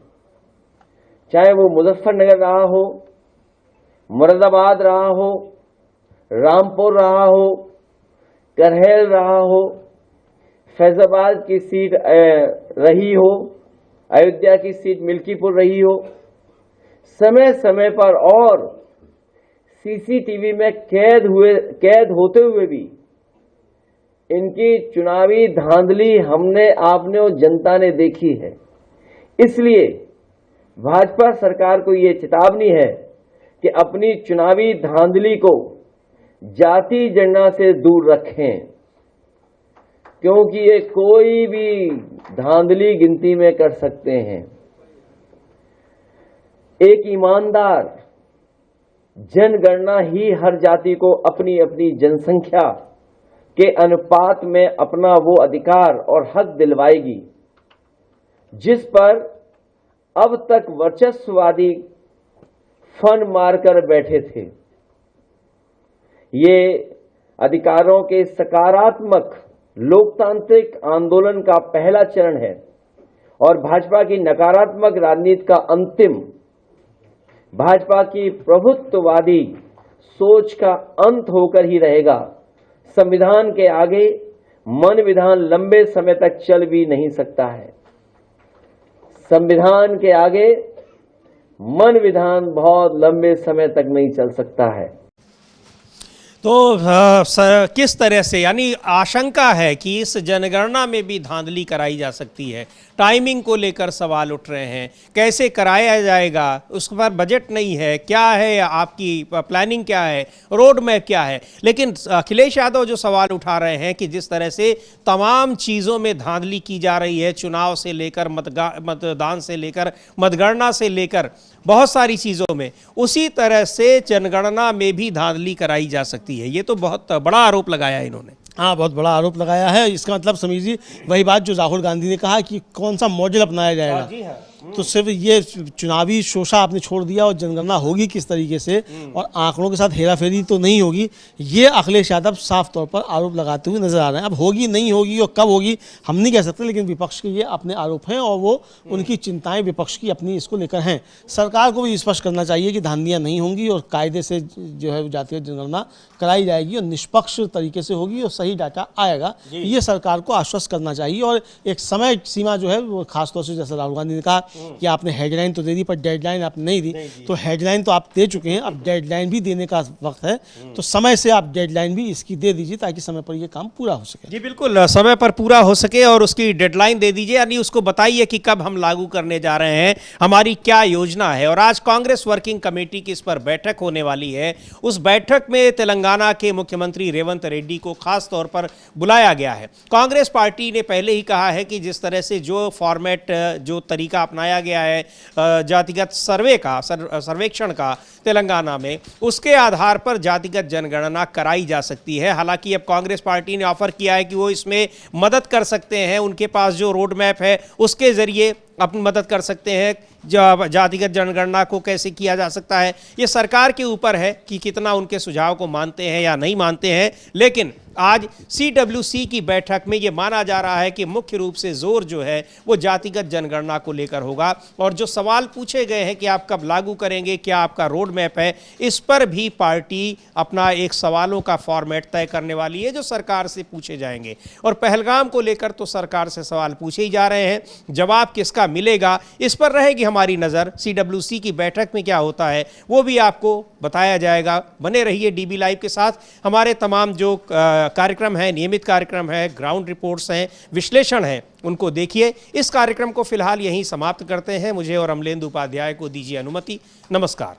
चाहे वो मुजफ्फरनगर रहा हो, मुरादाबाद रहा हो, रामपुर रहा हो, करहल रहा हो, फैजाबाद की सीट रही हो, अयोध्या की सीट मिल्कीपुर रही हो। समय समय पर और सीसीटीवी में कैद होते हुए भी इनकी चुनावी धांधली हमने आपने और जनता ने देखी है। इसलिए भाजपा सरकार को ये चेतावनी है कि अपनी चुनावी धांधली को जाति जनगणना से दूर रखें, क्योंकि ये कोई भी धांधली गिनती में कर सकते हैं। एक ईमानदार जनगणना ही हर जाति को अपनी अपनी जनसंख्या के अनुपात में अपना वो अधिकार और हक दिलवाएगी जिस पर अब तक वर्चस्ववादी फन मारकर बैठे थे। ये अधिकारों के सकारात्मक लोकतांत्रिक आंदोलन का पहला चरण है और भाजपा की नकारात्मक राजनीति का अंतिम, भाजपा की प्रभुत्ववादी सोच का अंत होकर ही रहेगा। संविधान के आगे मन विधान लंबे समय तक चल भी नहीं सकता है। संविधान के आगे मन विधान बहुत लंबे समय तक नहीं चल सकता है।
तो किस तरह से, यानी आशंका है कि इस जनगणना में भी धांधली कराई जा सकती है। टाइमिंग को लेकर सवाल उठ रहे हैं, कैसे कराया जाएगा, उस पर बजट नहीं है, क्या है आपकी प्लानिंग, क्या है रोड मैप, क्या है। लेकिन अखिलेश यादव जो सवाल उठा रहे हैं कि जिस तरह से तमाम चीज़ों में धांधली की जा रही है, चुनाव से लेकर मतदान से लेकर मतगणना से लेकर बहुत सारी चीज़ों में, उसी तरह से जनगणना में भी धांधली कराई जा सकती है। ये तो बहुत बड़ा आरोप लगाया है इन्होंने।
हाँ, बहुत बड़ा आरोप लगाया है। इसका मतलब समझिए वही बात जो राहुल गांधी ने कहा कि कौन सा मॉडल अपनाया जाएगा।
जी हाँ।
तो सिर्फ ये चुनावी शोषा आपने छोड़ दिया और जनगणना होगी किस तरीके से और आंकड़ों के साथ हेराफेरी तो नहीं होगी, ये अखिलेश यादव साफ तौर पर आरोप लगाते हुए नजर आ रहे हैं। अब होगी नहीं होगी और कब होगी हम नहीं कह सकते, लेकिन विपक्ष के ये अपने आरोप हैं और वो उनकी चिंताएं विपक्ष की अपनी इसको लेकर हैं। सरकार को भी स्पष्ट करना चाहिए कि धांधलियाँ नहीं होंगी और कायदे से जो है जातीय जनगणना कराई जाएगी और निष्पक्ष तरीके से होगी और सही डाटा आएगा। ये सरकार को आश्वस्त करना चाहिए और एक समय सीमा जो है वो खासतौर से, जैसे राहुल गांधी ने कहा कि आपने हेडलाइन तो दे दी पर डेडलाइन आपने नहीं दी, तो हेडलाइन तो आप दे चुके हैं, अब डेडलाइन भी देने का वक्त है। तो समय से आप डेडलाइन भी इसकी दे दीजिए ताकि समय पर ये काम पूरा हो सके।
जी बिल्कुल, समय पर पूरा हो सके और उसकी डेडलाइन दे दीजिए, यानी उसको बताइए कि कब हम लागू करने जा रहे हैं, हमारी क्या योजना है। और आज कांग्रेस वर्किंग कमेटी की इस पर बैठक होने वाली है। उस बैठक में तेलंगाना के मुख्यमंत्री रेवंत रेड्डी को खास तौर पर बुलाया गया है। कांग्रेस पार्टी ने पहले ही कहा है कि जिस तरह से जो फॉर्मेट, जो तरीका अपनाया गया है जातिगत सर्वे का, सर्वेक्षण का तेलंगाना में, उसके आधार पर जातिगत जनगणना कराई जा सकती है। हालांकि अब कांग्रेस पार्टी ने ऑफर किया है कि वो इसमें मदद कर सकते हैं, उनके पास जो रोड मैप है उसके जरिए अपनी मदद कर सकते हैं। जातिगत जनगणना को कैसे किया जा सकता है ये सरकार के ऊपर है कि कितना उनके सुझाव को मानते हैं या नहीं मानते हैं। लेकिन आज CWC की बैठक में ये माना जा रहा है कि मुख्य रूप से जोर जो है वो जातिगत जनगणना को लेकर होगा। और जो सवाल पूछे गए हैं कि आप कब लागू करेंगे, क्या आपका रोड मैप है, इस पर भी पार्टी अपना एक सवालों का फॉर्मेट तय करने वाली है जो सरकार से पूछे जाएंगे। और पहलगाम को लेकर तो सरकार से सवाल पूछे ही जा रहे हैं, जवाब किसका मिलेगा इस पर रहेगी हमारी नज़र। CWC की बैठक में क्या होता है वो भी आपको बताया जाएगा। बने रहिए DB लाइव के साथ। हमारे तमाम जो कार्यक्रम है, नियमित कार्यक्रम है, ग्राउंड रिपोर्ट्स हैं, विश्लेषण हैं, उनको देखिए। इस कार्यक्रम को फिलहाल यहीं समाप्त करते हैं। मुझे और अमलेंदु उपाध्याय को दीजिए अनुमति। नमस्कार।